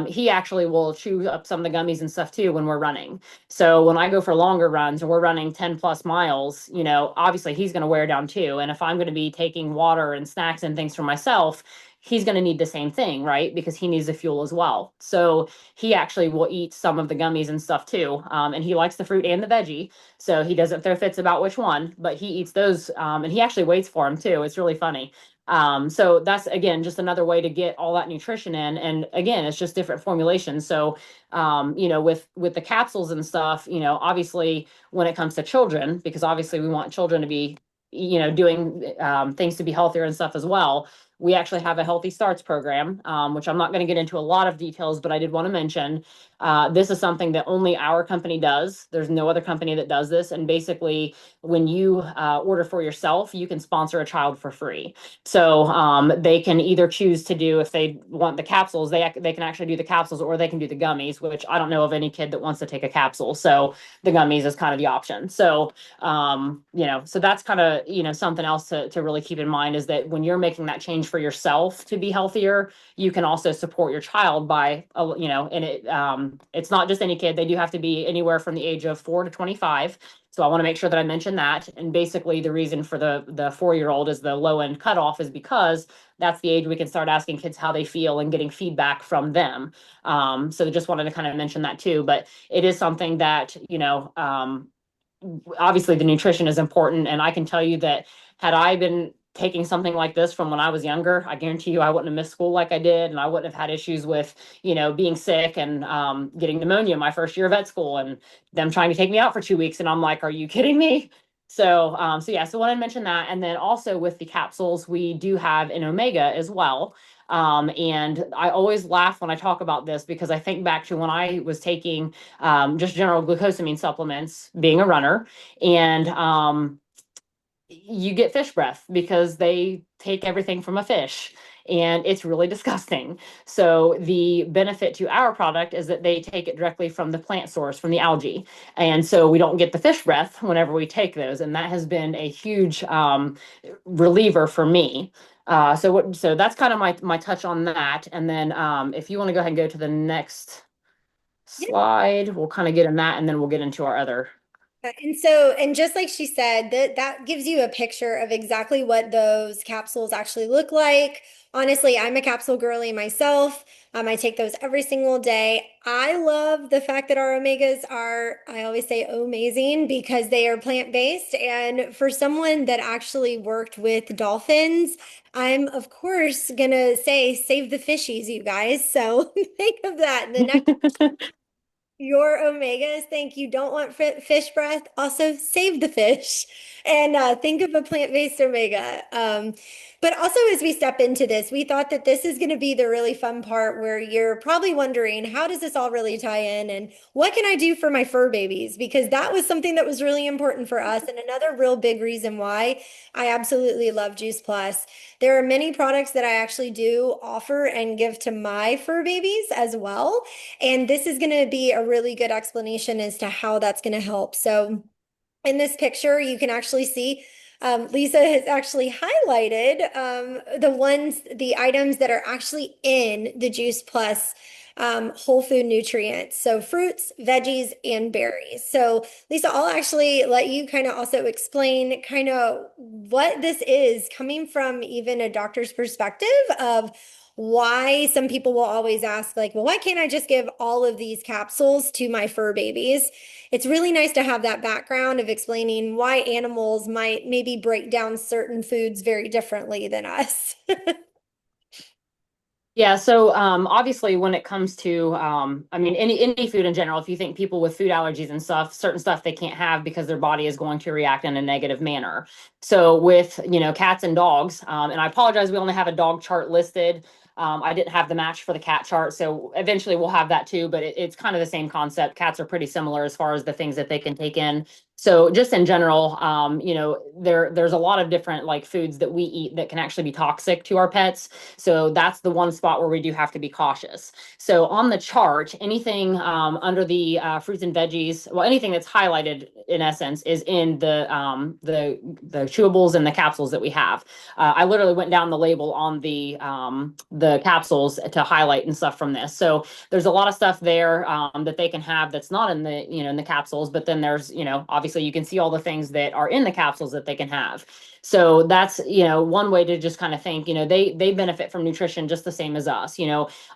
he actually will chew up some of the gummies and stuff too when we're running. So when I go for longer runs and we're running 10 plus miles, obviously he's going to wear down too. And if I'm going to be taking water and snacks and things for myself, he's going to need the same thing, right? Because he needs the fuel as well. So he actually will eat some of the gummies and stuff too. And he likes the fruit and the veggie. So he doesn't throw fits about which one, but he eats those. And he actually waits for them too. It's really funny. So that's again just another way to get all that nutrition in. And again, it's just different formulations. So with the capsules and stuff, obviously when it comes to children, because obviously we want children to be, doing things to be healthier and stuff as well. we actually have a Healthy Starts program, which I'm not going to get into a lot of details, but I did want to mention this is something that only our company does. There's no other company that does this. And basically, when you order for yourself, you can sponsor a child for free. So they can either choose to do, if they want the capsules, they can actually do the capsules, or they can do the gummies, which I don't know of any kid that wants to take a capsule. So the gummies is kind of the option. So so that's kind of, something else to really keep in mind, is that when you're making that change for yourself to be healthier, you can also support your child by, and it's not just any kid. They do have to be anywhere from the age of 4 to 25. So I want to make sure that I mention that. And basically, the reason for the 4-year-old is the low end cutoff, is because that's the age we can start asking kids how they feel and getting feedback from them. So just wanted to kind of mention that too. But it is something that, obviously the nutrition is important. And I can tell you that had I been taking something like this from when I was younger, I guarantee you I wouldn't have missed school like I did. And I wouldn't have had issues with, being sick and getting pneumonia my first year of vet school, and them trying to take me out for 2 weeks. And I'm like, are you kidding me? So I wanted to mention that. And then also with the capsules, we do have an omega as well. And I always laugh when I talk about this, because I think back to when I was taking just general glucosamine supplements, being a runner, and you get fish breath because they take everything from a fish, and it's really disgusting. So the benefit to our product is that they take it directly from the plant source, from the algae, and so we don't get the fish breath whenever we take those, and that has been a huge reliever for me. So that's kind of my touch on that. And then if you want to go ahead and go to the next slide, we'll kind of get in that, and then we'll get into our other. And just like she said, that gives you a picture of exactly what those capsules actually look like. Honestly, I'm a capsule girly myself. I take those every single day. I love the fact that our omegas are, I always say, amazing, because they are plant-based. And for someone that actually worked with dolphins, I'm of course gonna say, save the fishies, you guys. So think of that. The next your omegas think you don't want fish breath, also save the fish and think of a plant-based omega. But also, as we step into this, we thought that this is going to be the really fun part where you're probably wondering, how does this all really tie in? And what can I do for my fur babies? Because that was something that was really important for us. And another real big reason why I absolutely love Juice Plus. There are many products that I actually do offer and give to my fur babies as well. And this is going to be a really good explanation as to how that's going to help. So in this picture, you can actually see Lisa has actually highlighted the items that are actually in the Juice Plus whole food nutrients. So fruits, veggies, and berries. So Lisa, I'll actually let you kind of also explain kind of what this is, coming from even a doctor's perspective of why some people will always ask, like, well, why can't I just give all of these capsules to my fur babies? It's really nice to have that background of explaining why animals might maybe break down certain foods very differently than us. Yeah, so obviously when it comes to I mean any food in general, if you think people with food allergies and stuff, certain stuff they can't have because their body is going to react in a negative manner. So with, cats and dogs, and I apologize, we only have a dog chart listed. I didn't have the match for the cat chart, so eventually we'll have that too, but it's kind of the same concept. Cats are pretty similar as far as the things that they can take in. So just in general, there's a lot of different like foods that we eat that can actually be toxic to our pets. So that's the one spot where we do have to be cautious. So on the chart, anything under the fruits and veggies, well, anything that's highlighted in essence is in the chewables and the capsules that we have. I literally went down the label on the capsules to highlight and stuff from this. So there's a lot of stuff there that they can have that's not in the in the capsules, but then there's obviously you can see all the things that are in the capsules that they can have. So that's one way to just kind of think they benefit from nutrition just the same as us.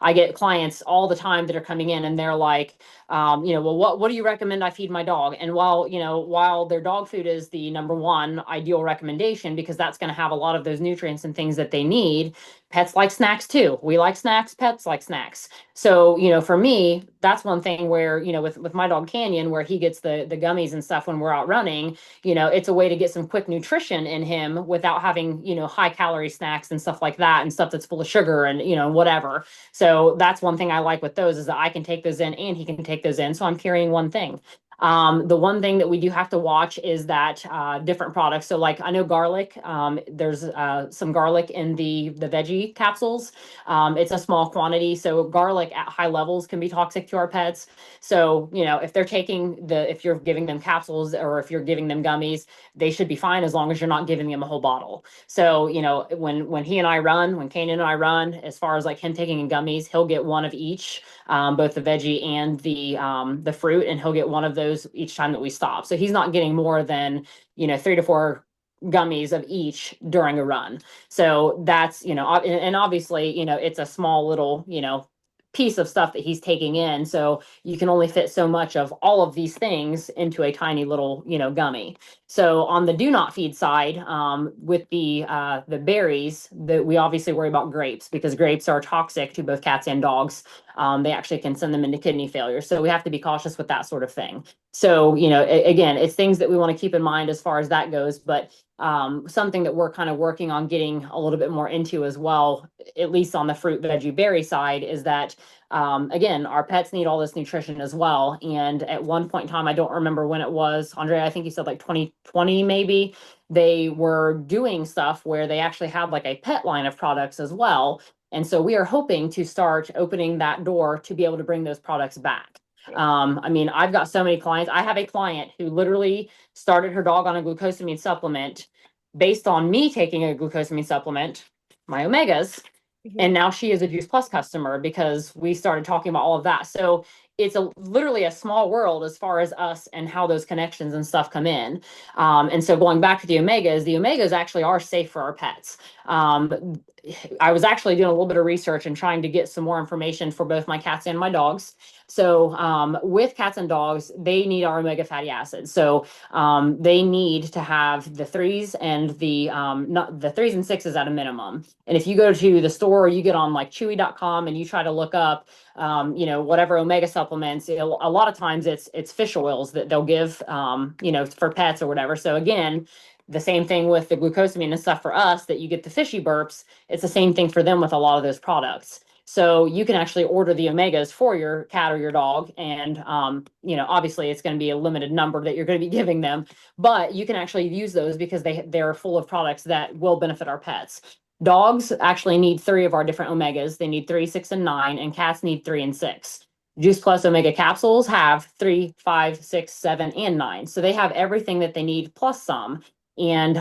I get clients all the time that are coming in and they're like, well, what do you recommend I feed my dog? And while their dog food is the number one ideal recommendation, because that's going to have a lot of those nutrients and things that they need, pets like snacks too. We like snacks, pets like snacks. So, for me, that's one thing where, with my dog Canyon, where he gets the gummies and stuff when we're out running, it's a way to get some quick nutrition in him without having, high calorie snacks and stuff like that and stuff that's full of sugar and, whatever. So that's one thing I like with those is that I can take those in and he can take those in. So I'm carrying one thing. The one thing that we do have to watch is that different products. So like I know garlic, there's some garlic in the veggie capsules. It's a small quantity, so garlic at high levels can be toxic to our pets. So, if they're if you're giving them capsules or if you're giving them gummies, they should be fine as long as you're not giving them a whole bottle. So, when he and I run, when Kane and I run, as far as like him taking in gummies, he'll get one of each, both the veggie and the fruit, and he'll get one of those each time that we stop. So he's not getting more than 3 to 4 gummies of each during a run. So that's, and obviously, it's a small little, piece of stuff that he's taking in. So you can only fit so much of all of these things into a tiny little, gummy. So on the do not feed side, with the berries, that we obviously worry about grapes because grapes are toxic to both cats and dogs. They actually can send them into kidney failure. So we have to be cautious with that sort of thing. So, again, it's things that we want to keep in mind as far as that goes. But something that we're kind of working on getting a little bit more into as well, at least on the fruit, veggie, berry side, is that again, our pets need all this nutrition as well. And at one point in time, I don't remember when it was, Andre, I think you said like 2020 maybe, they were doing stuff where they actually had like a pet line of products as well. And so we are hoping to start opening that door to be able to bring those products back. I mean, I've got so many clients. I have a client who literally started her dog on a glucosamine supplement based on me taking a glucosamine supplement, my omegas, Mhm. and now she is a Juice Plus customer because we started talking about all of that. So it's literally a small world as far as us and how those connections and stuff come in. And so going back to the omegas actually are safe for our pets. I was actually doing a little bit of research and trying to get some more information for both my cats and my dogs. So with cats and dogs, they need our omega fatty acids. So they need to have the threes and not the threes and sixes at a minimum. And if you go to the store, or you get on like chewy.com and you try to look up, whatever omega supplements, a lot of times it's fish oils that they'll give, for pets or whatever. So again, the same thing with the glucosamine and stuff for us that you get the fishy burps. It's the same thing for them with a lot of those products. So you can actually order the omegas for your cat or your dog. And, obviously it's going to be a limited number that you're going to be giving them, but you can actually use those because they're full of products that will benefit our pets. Dogs actually need 3 of our different omegas. They need 3, 6, and 9, and cats need 3 and 6. Juice Plus Omega capsules have 3, 5, 6, 7, and 9. So they have everything that they need plus some. And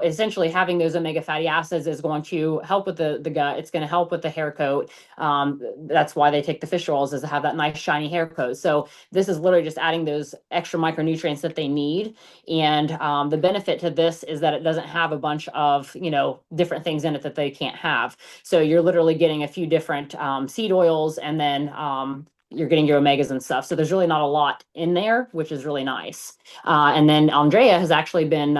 essentially having those omega fatty acids is going to help with the gut. It's going to help with the hair coat. That's why they take the fish oils, is to have that nice shiny hair coat. So this is literally just adding those extra micronutrients that they need. And the benefit to this is that it doesn't have a bunch of different things in it that they can't have. So you're literally getting a few different seed oils, and then you're getting your omegas and stuff. So there's really not a lot in there, which is really nice. And then Andrea has actually been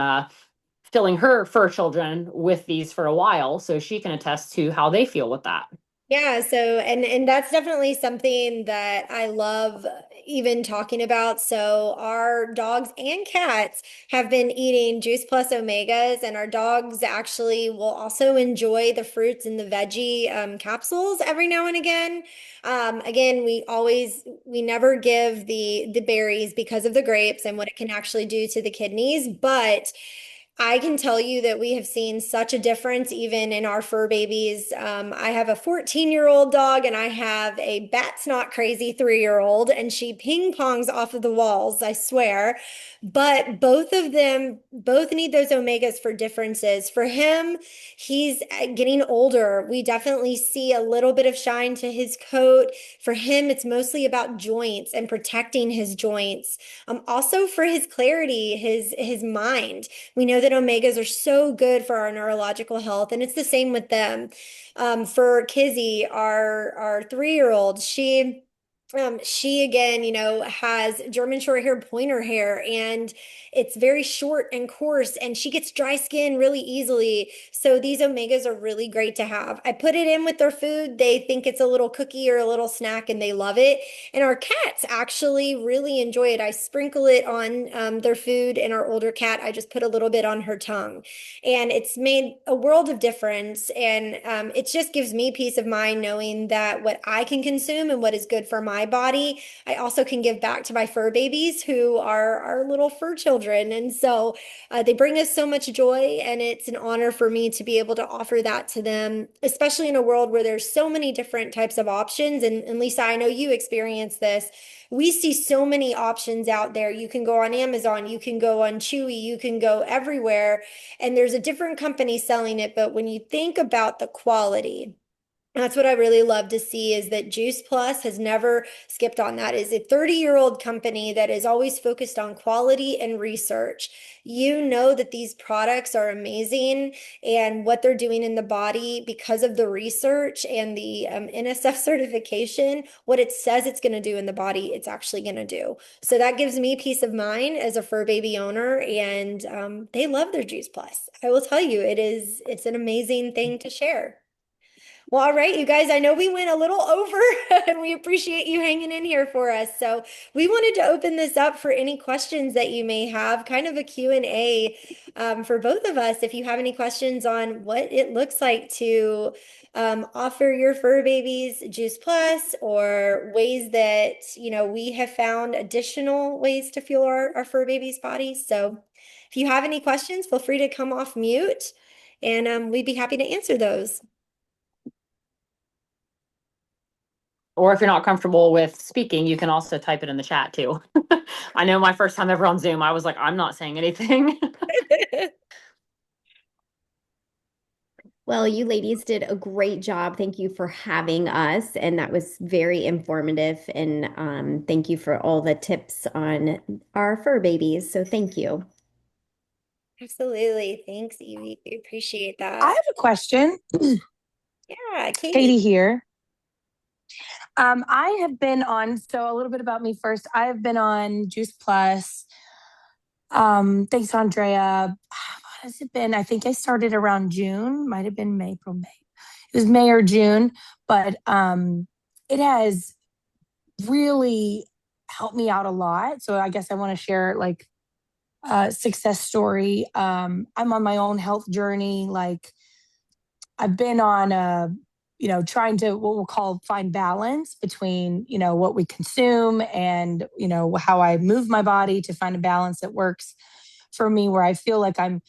filling her fur children with these for a while, so she can attest to how they feel with that. Yeah, so and that's definitely something that I love even talking about. So our dogs and cats have been eating Juice Plus Omegas, and our dogs actually will also enjoy the fruits and the veggie capsules every now and again. Again, we never give the berries because of the grapes and what it can actually do to the kidneys, but I can tell you that we have seen such a difference even in our fur babies. I have a 14-year-old dog and I have a bat's not crazy 3-year-old, and she ping pongs off of the walls, I swear. But both of them both need those omegas for differences. For him, he's getting older. We definitely see a little bit of shine to his coat. For him, it's mostly about joints and protecting his joints. Also for his clarity, his mind. We know that omegas are so good for our neurological health, and it's the same with them. For Kizzy, our 3-year-old, she She again, has German short hair pointer hair, and it's very short and coarse, and she gets dry skin really easily. So these omegas are really great to have. I put it in with their food. They think it's a little cookie or a little snack, and they love it. And our cats actually really enjoy it. I sprinkle it on their food, and our older cat, I just put a little bit on her tongue, and it's made a world of difference. And it just gives me peace of mind knowing that what I can consume and what is good for my body, I also can give back to my fur babies who are our little fur children. And so they bring us so much joy, and it's an honor for me to be able to offer that to them, especially in a world where there's so many different types of options. And Lisa, I know you experience this. We see so many options out there. You can go on Amazon, you can go on Chewy, you can go everywhere, and there's a different company selling it. But when you think about the quality, that's what I really love to see, is that Juice Plus has never skipped on that. Is a 30-year-old company that is always focused on quality and research. You know that these products are amazing, and what they're doing in the body because of the research and the NSF certification, what it says it's going to do in the body, it's actually going to do. So that gives me peace of mind as a fur baby owner, and they love their Juice Plus. I will tell you, it's an amazing thing to share. Well, all right, you guys, I know we went a little over and we appreciate you hanging in here for us. So we wanted to open this up for any questions that you may have, kind of a Q&A for both of us. If you have any questions on what it looks like to offer your fur babies Juice Plus, or ways that, we have found additional ways to fuel our fur babies' bodies. So if you have any questions, feel free to come off mute, and we'd be happy to answer those. Or if you're not comfortable with speaking, you can also type it in the chat too. I know my first time ever on Zoom, I was like, I'm not saying anything. Well, you ladies did a great job. Thank you for having us. And that was very informative. And thank you for all the tips on our fur babies. So thank you. Absolutely. Thanks, Evie. We appreciate I that. have a question. Yeah, Katie. Katie here. I have been on, so a little bit about me first. I have been on Juice Plus. Thanks, Andrea. What has it been? I think I started around June, might have been May, April, May. It was May or June, but it has really helped me out a lot. So I guess I want to share like a success story. I'm on my own health journey. Like I've been on trying to what we'll call find balance between, what we consume and, how I move my body to find a balance that works for me where I feel like I'm,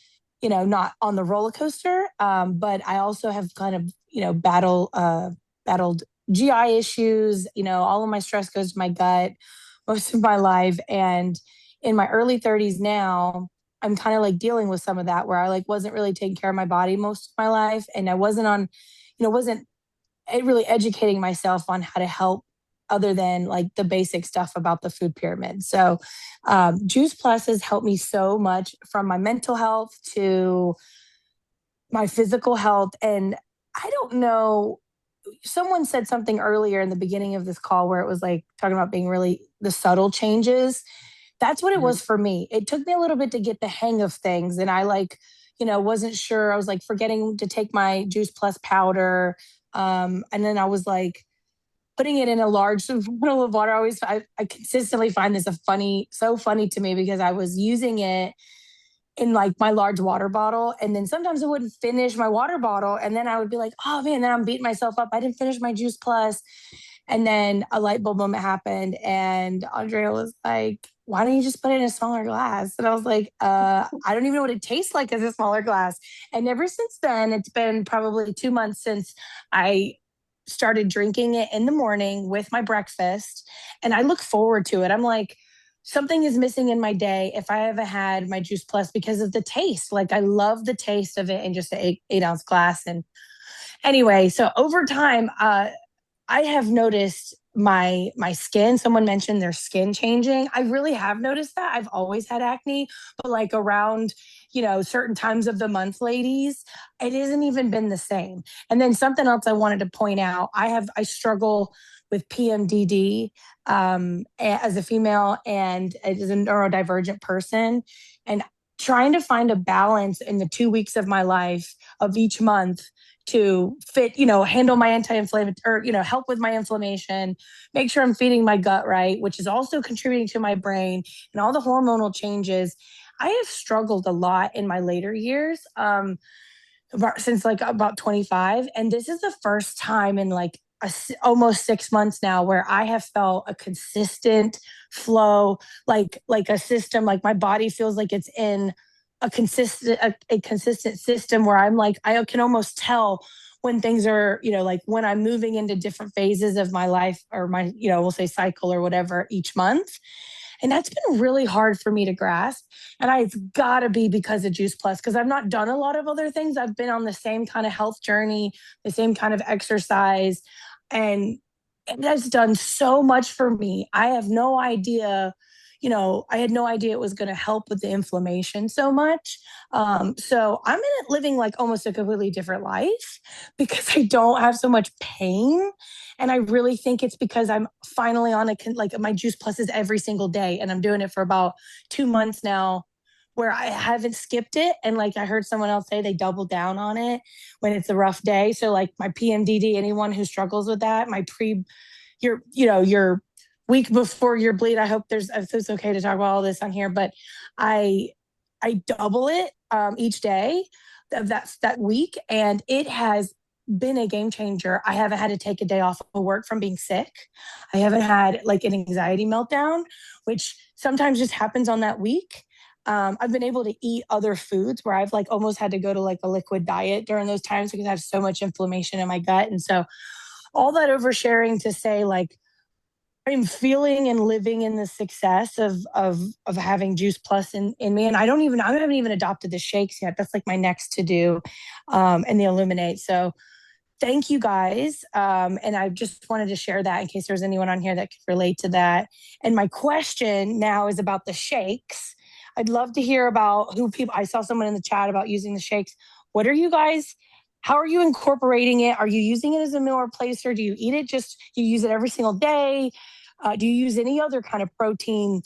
not on the roller coaster. But I also have kind of, battled GI issues, all of my stress goes to my gut most of my life. And in my early 30s now, I'm kind of like dealing with some of that where I like wasn't really taking care of my body most of my life. And I wasn't on, wasn't really educating myself on how to help other than like the basic stuff about the food pyramid. So Juice Plus has helped me so much from my mental health to my physical health. And I don't know, someone said something earlier in the beginning of this call where it was like talking about being really the subtle changes. That's what it was for me. It took me a little bit to get the hang of things. And I like, wasn't sure. I was like forgetting to take my Juice Plus powder. And then I was like putting it in a large bottle of water. I consistently find this so funny to me because I was using it in like my large water bottle. And then sometimes I wouldn't finish my water bottle. And then I would be like, oh man, then I'm beating myself up. I didn't finish my Juice Plus. And then a light bulb moment happened. And Andrea was like, why don't you just put it in a smaller glass? And I was like, I don't even know what it tastes like as a smaller glass. And ever since then, it's been probably 2 months since I started drinking it in the morning with my breakfast. And I look forward to it. I'm like, something is missing in my day if I haven't had my Juice Plus because of the taste. Like I love the taste of it in just an 8 ounce glass. And anyway, so over time, I have noticed my skin. Someone mentioned their skin changing. I really have noticed that. I've always had acne, but like around, certain times of the month, ladies, it hasn't even been the same. And then something else I wanted to point out, I struggle with PMDD as a female and as a neurodivergent person. And trying to find a balance in the 2 weeks of my life of each month to fit, handle my anti-inflammatory, or, help with my inflammation, make sure I'm feeding my gut right, which is also contributing to my brain and all the hormonal changes. I have struggled a lot in my later years, since like about 25. And this is the first time in like almost 6 months now where I have felt a consistent flow, like a system, like my body feels like it's in a consistent system where I'm like, I can almost tell when things are, like when I'm moving into different phases of my life or my, we'll say cycle or whatever each month. And that's been really hard for me to grasp. And it's got to be because of Juice Plus, because I've not done a lot of other things. I've been on the same kind of health journey, the same kind of exercise, and it has done so much for me. I have no idea. I had no idea it was going to help with the inflammation so much. So I'm in it living like almost a completely different life because I don't have so much pain. And I really think it's because I'm finally on like my Juice Plus is every single day. And I'm doing it for about 2 months now where I haven't skipped it. And like I heard someone else say they double down on it when it's a rough day. So like my PMDD, anyone who struggles with that, your week before your bleed. I hope it's okay to talk about all this on here, but I double it each day of that week, and it has been a game changer. I haven't had to take a day off of work from being sick. I haven't had like an anxiety meltdown, which sometimes just happens on that week. I've been able to eat other foods where I've like almost had to go to like a liquid diet during those times because I have so much inflammation in my gut. And so all that oversharing to say like I'm feeling and living in the success of having Juice Plus in me. And I haven't even adopted the shakes yet. That's like my next to do, and the Illuminate. So thank you guys. And I just wanted to share that in case there's anyone on here that could relate to that. And my question now is about the shakes. I'd love to hear about I saw someone in the chat about using the shakes. What are you guys, how are you incorporating it? Are you using it as a meal replacer? Do you eat it you use it every single day? Do you use any other kind of protein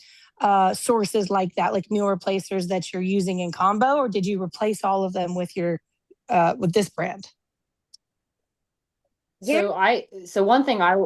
sources like that, like meal replacers that you're using in combo, or did you replace all of them with with this brand? Yeah. So one thing I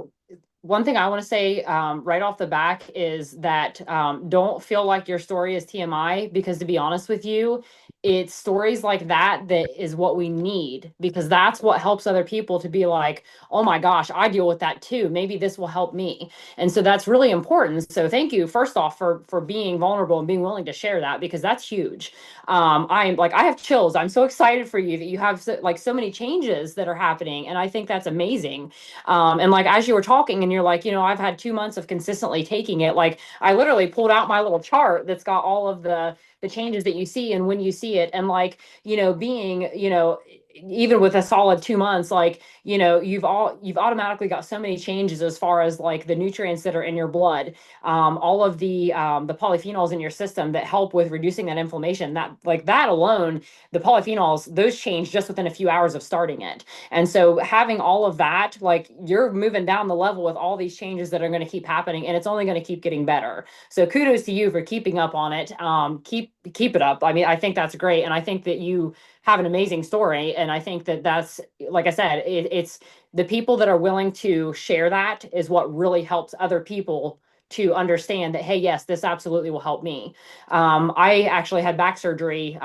want to say right off the back is that don't feel like your story is TMI, because to be honest with you, it's stories like that is what we need, because that's what helps other people to be like, oh my gosh, I deal with that too. Maybe this will help me. And so that's really important. So thank you, first off, for being vulnerable and being willing to share that, because that's huge. I have chills. I'm so excited for you that you have so many changes that are happening. And I think that's amazing. And like, as you were talking and you're like, I've had 2 months of consistently taking it. Like I literally pulled out my little chart that's got all of the changes that you see and when you see it. And like, being, even with a solid 2 months, like, you've automatically got so many changes as far as like the nutrients that are in your blood, all of the polyphenols in your system that help with reducing that inflammation. That alone, the polyphenols, those change just within a few hours of starting it. And so having all of that, like you're moving down the level with all these changes that are going to keep happening, and it's only going to keep getting better. So kudos to you for keeping up on it. Keep it up. I mean, I think that's great. And I think that you have an amazing story. And I think that that's, like I said, it's the people that are willing to share that is what really helps other people to understand that, hey, yes, this absolutely will help me. I actually had back surgery.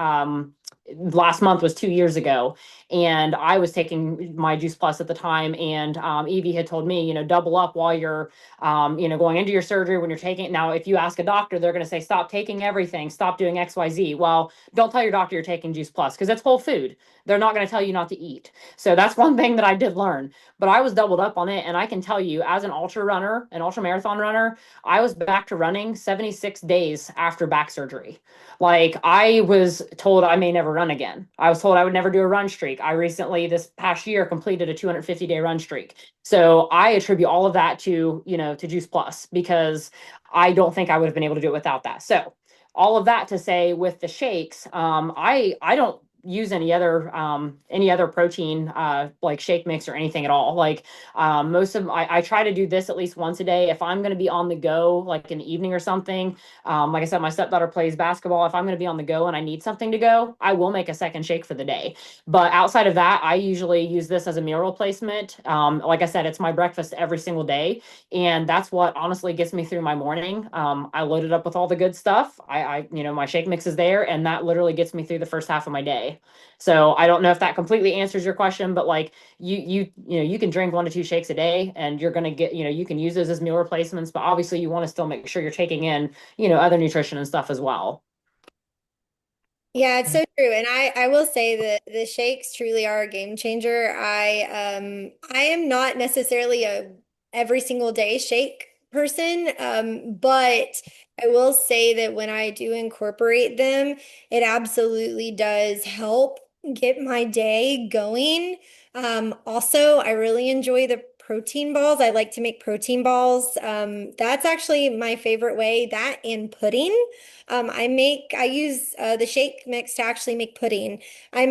Last month was 2 years ago, and I was taking my Juice Plus at the time. And Evie had told me, double up while you're, going into your surgery when you're taking it. Now, if you ask a doctor, they're going to say, stop taking everything, stop doing X, Y, Z. Well, don't tell your doctor you're taking Juice Plus, because it's whole food. They're not going to tell you not to eat. So that's one thing that I did learn. But I was doubled up on it. And I can tell you, as an ultra runner, an ultra marathon runner, I was back to running 76 days after back surgery. Like I was told I may never run again. I was told I would never do a run streak. I recently, this past year, completed a 250-day run streak. So I attribute all of that to Juice Plus, because I don't think I would have been able to do it without that. So all of that to say, with the shakes, I don't use any other protein like shake mix or anything at all. Like most of I try to do this at least once a day. If I'm going to be on the go, like in the evening or something, like I said, my stepdaughter plays basketball. If I'm going to be on the go and I need something to go, I will make a second shake for the day. But outside of that, I usually use this as a meal replacement. Like I said, it's my breakfast every single day, and that's what honestly gets me through my morning. I load it up with all the good stuff. My shake mix is there, and that literally gets me through the first half of my day. So I don't know if that completely answers your question, but like you can drink 1 to 2 shakes a day, and you're gonna get you can use those as meal replacements, but obviously you want to still make sure you're taking in other nutrition and stuff as well. Yeah, it's so true. And I will say that the shakes truly are a game changer. I am not necessarily a every single day shake person, but I will say that when I do incorporate them, it absolutely does help get my day going. Also, I really enjoy the protein balls. I like to make protein balls. That's actually my favorite way, that and pudding. I use the shake mix to actually make pudding. I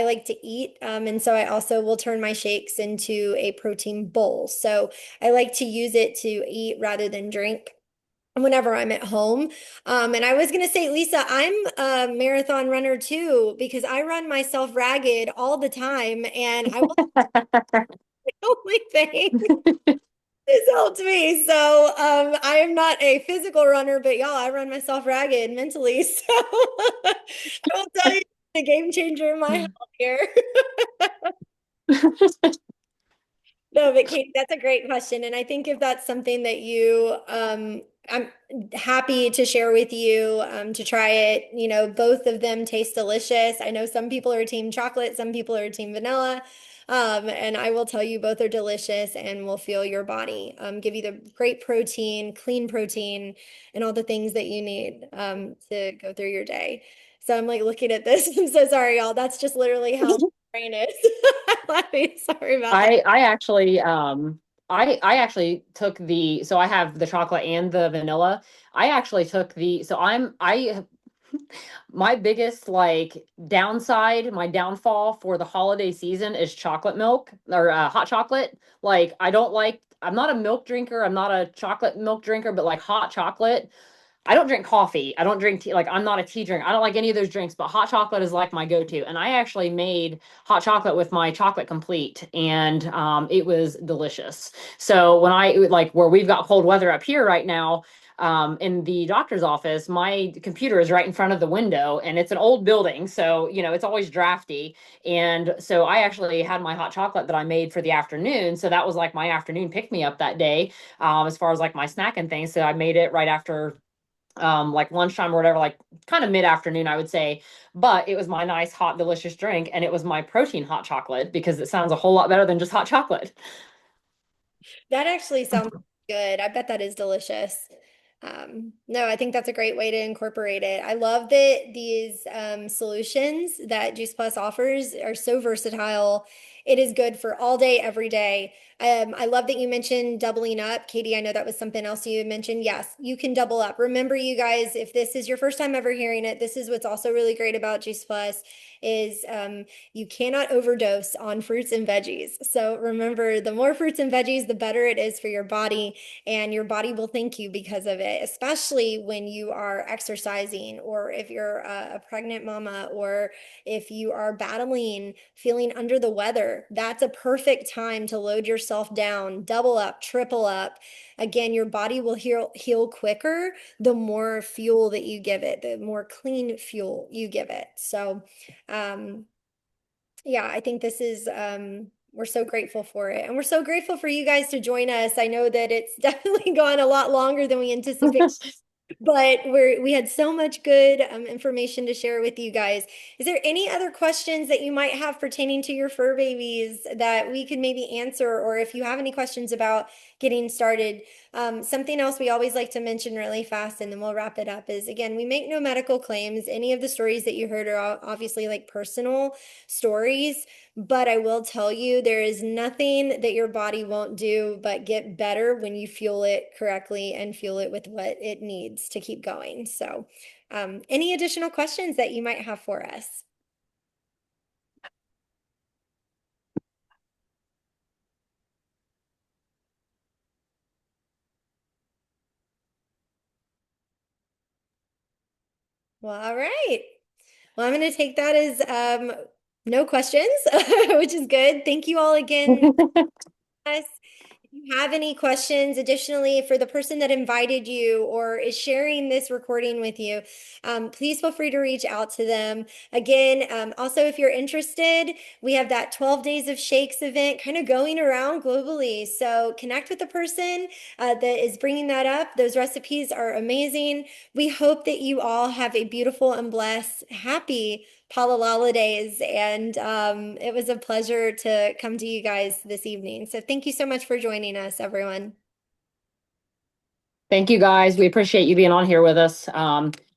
like to eat, and so I also will turn my shakes into a protein bowl. So I like to use it to eat rather than drink whenever I'm at home. And I was gonna say, Lisa, I'm a marathon runner too, because I run myself ragged all the time, and I will the only thing this helped me. So I am not a physical runner, but y'all, I run myself ragged mentally. So I will tell you the game changer in my health here. No, but Kate, that's a great question. And I think if that's something that I'm happy to share with you, to try it. Both of them taste delicious. I know some people are team chocolate, some people are team vanilla. And I will tell you both are delicious and will fuel your body, give you the great protein, clean protein, and all the things that you need, to go through your day. So I'm like looking at this. I'm so sorry, y'all. That's just literally how my brain is. I'm laughing. Sorry about that. I actually took so I have the chocolate and the vanilla. I actually took the so I'm I my biggest like downside, my downfall for the holiday season is chocolate milk or hot chocolate. Like I'm not a milk drinker, I'm not a chocolate milk drinker, but like hot chocolate, I don't drink coffee. I don't drink tea. Like, I'm not a tea drinker. I don't like any of those drinks, but hot chocolate is like my go-to. And I actually made hot chocolate with my chocolate complete, and it was delicious. So when like where we've got cold weather up here right now, in the doctor's office, my computer is right in front of the window, and it's an old building, so it's always drafty. And so I actually had my hot chocolate that I made for the afternoon. So that was like my afternoon pick me up that day, as far as like my snack and things. So I made it right after like lunchtime or whatever, like kind of mid-afternoon, I would say. But it was my nice, hot, delicious drink, and it was my protein hot chocolate because it sounds a whole lot better than just hot chocolate. That actually sounds good. I bet that is delicious. No, I think that's a great way to incorporate it. I love that these solutions that Juice Plus offers are so versatile. It is good for all day, every day. I love that you mentioned doubling up. Katie, I know that was something else you had mentioned. Yes, you can double up. Remember, you guys, if this is your first time ever hearing it, this is what's also really great about Juice Plus is you cannot overdose on fruits and veggies. So remember, the more fruits and veggies, the better it is for your body, and your body will thank you because of it, especially when you are exercising, or if you're a pregnant mama, or if you are battling, feeling under the weather. That's a perfect time to load yourself down, double up, triple up. Again, your body will heal quicker the more fuel that you give it, the more clean fuel you give it. So, um, yeah, I think this is we're so grateful for it. And we're so grateful for you guys to join us. I know that it's definitely gone a lot longer than we anticipated, but we had so much good information to share with you guys. Is there any other questions that you might have pertaining to your fur babies that we could maybe answer, or if you have any questions about getting started? Something else we always like to mention really fast, and then we'll wrap it up, is again, we make no medical claims. Any of the stories that you heard are obviously like personal stories. But I will tell you, there is nothing that your body won't do but get better when you fuel it correctly and fuel it with what it needs to keep going. So, any additional questions that you might have for us? Well, all right. Well, I'm going to take that as no questions, which is good. Thank you all again. Us. If you have any questions, additionally, for the person that invited you or is sharing this recording with you, please feel free to reach out to them. Again, also, if you're interested, we have that 12 Days of Shakes event kind of going around globally. So connect with the person that is bringing that up. Those recipes are amazing. We hope that you all have a beautiful and blessed, happy Palalala days. And it was a pleasure to come to you guys this evening. So thank you so much for joining us, everyone. Thank you guys. We appreciate you being on here with us.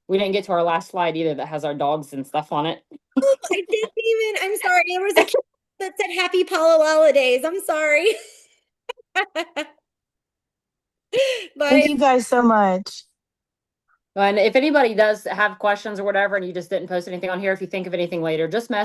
We didn't get to our last slide either that has our dogs and stuff on it. Oh, I didn't even, I'm sorry. There was a kid that said happy Palalala days. I'm sorry. Thank Bye. you guys so much. And if anybody does have questions or whatever, and you just didn't post anything on here, if you think of anything later, just message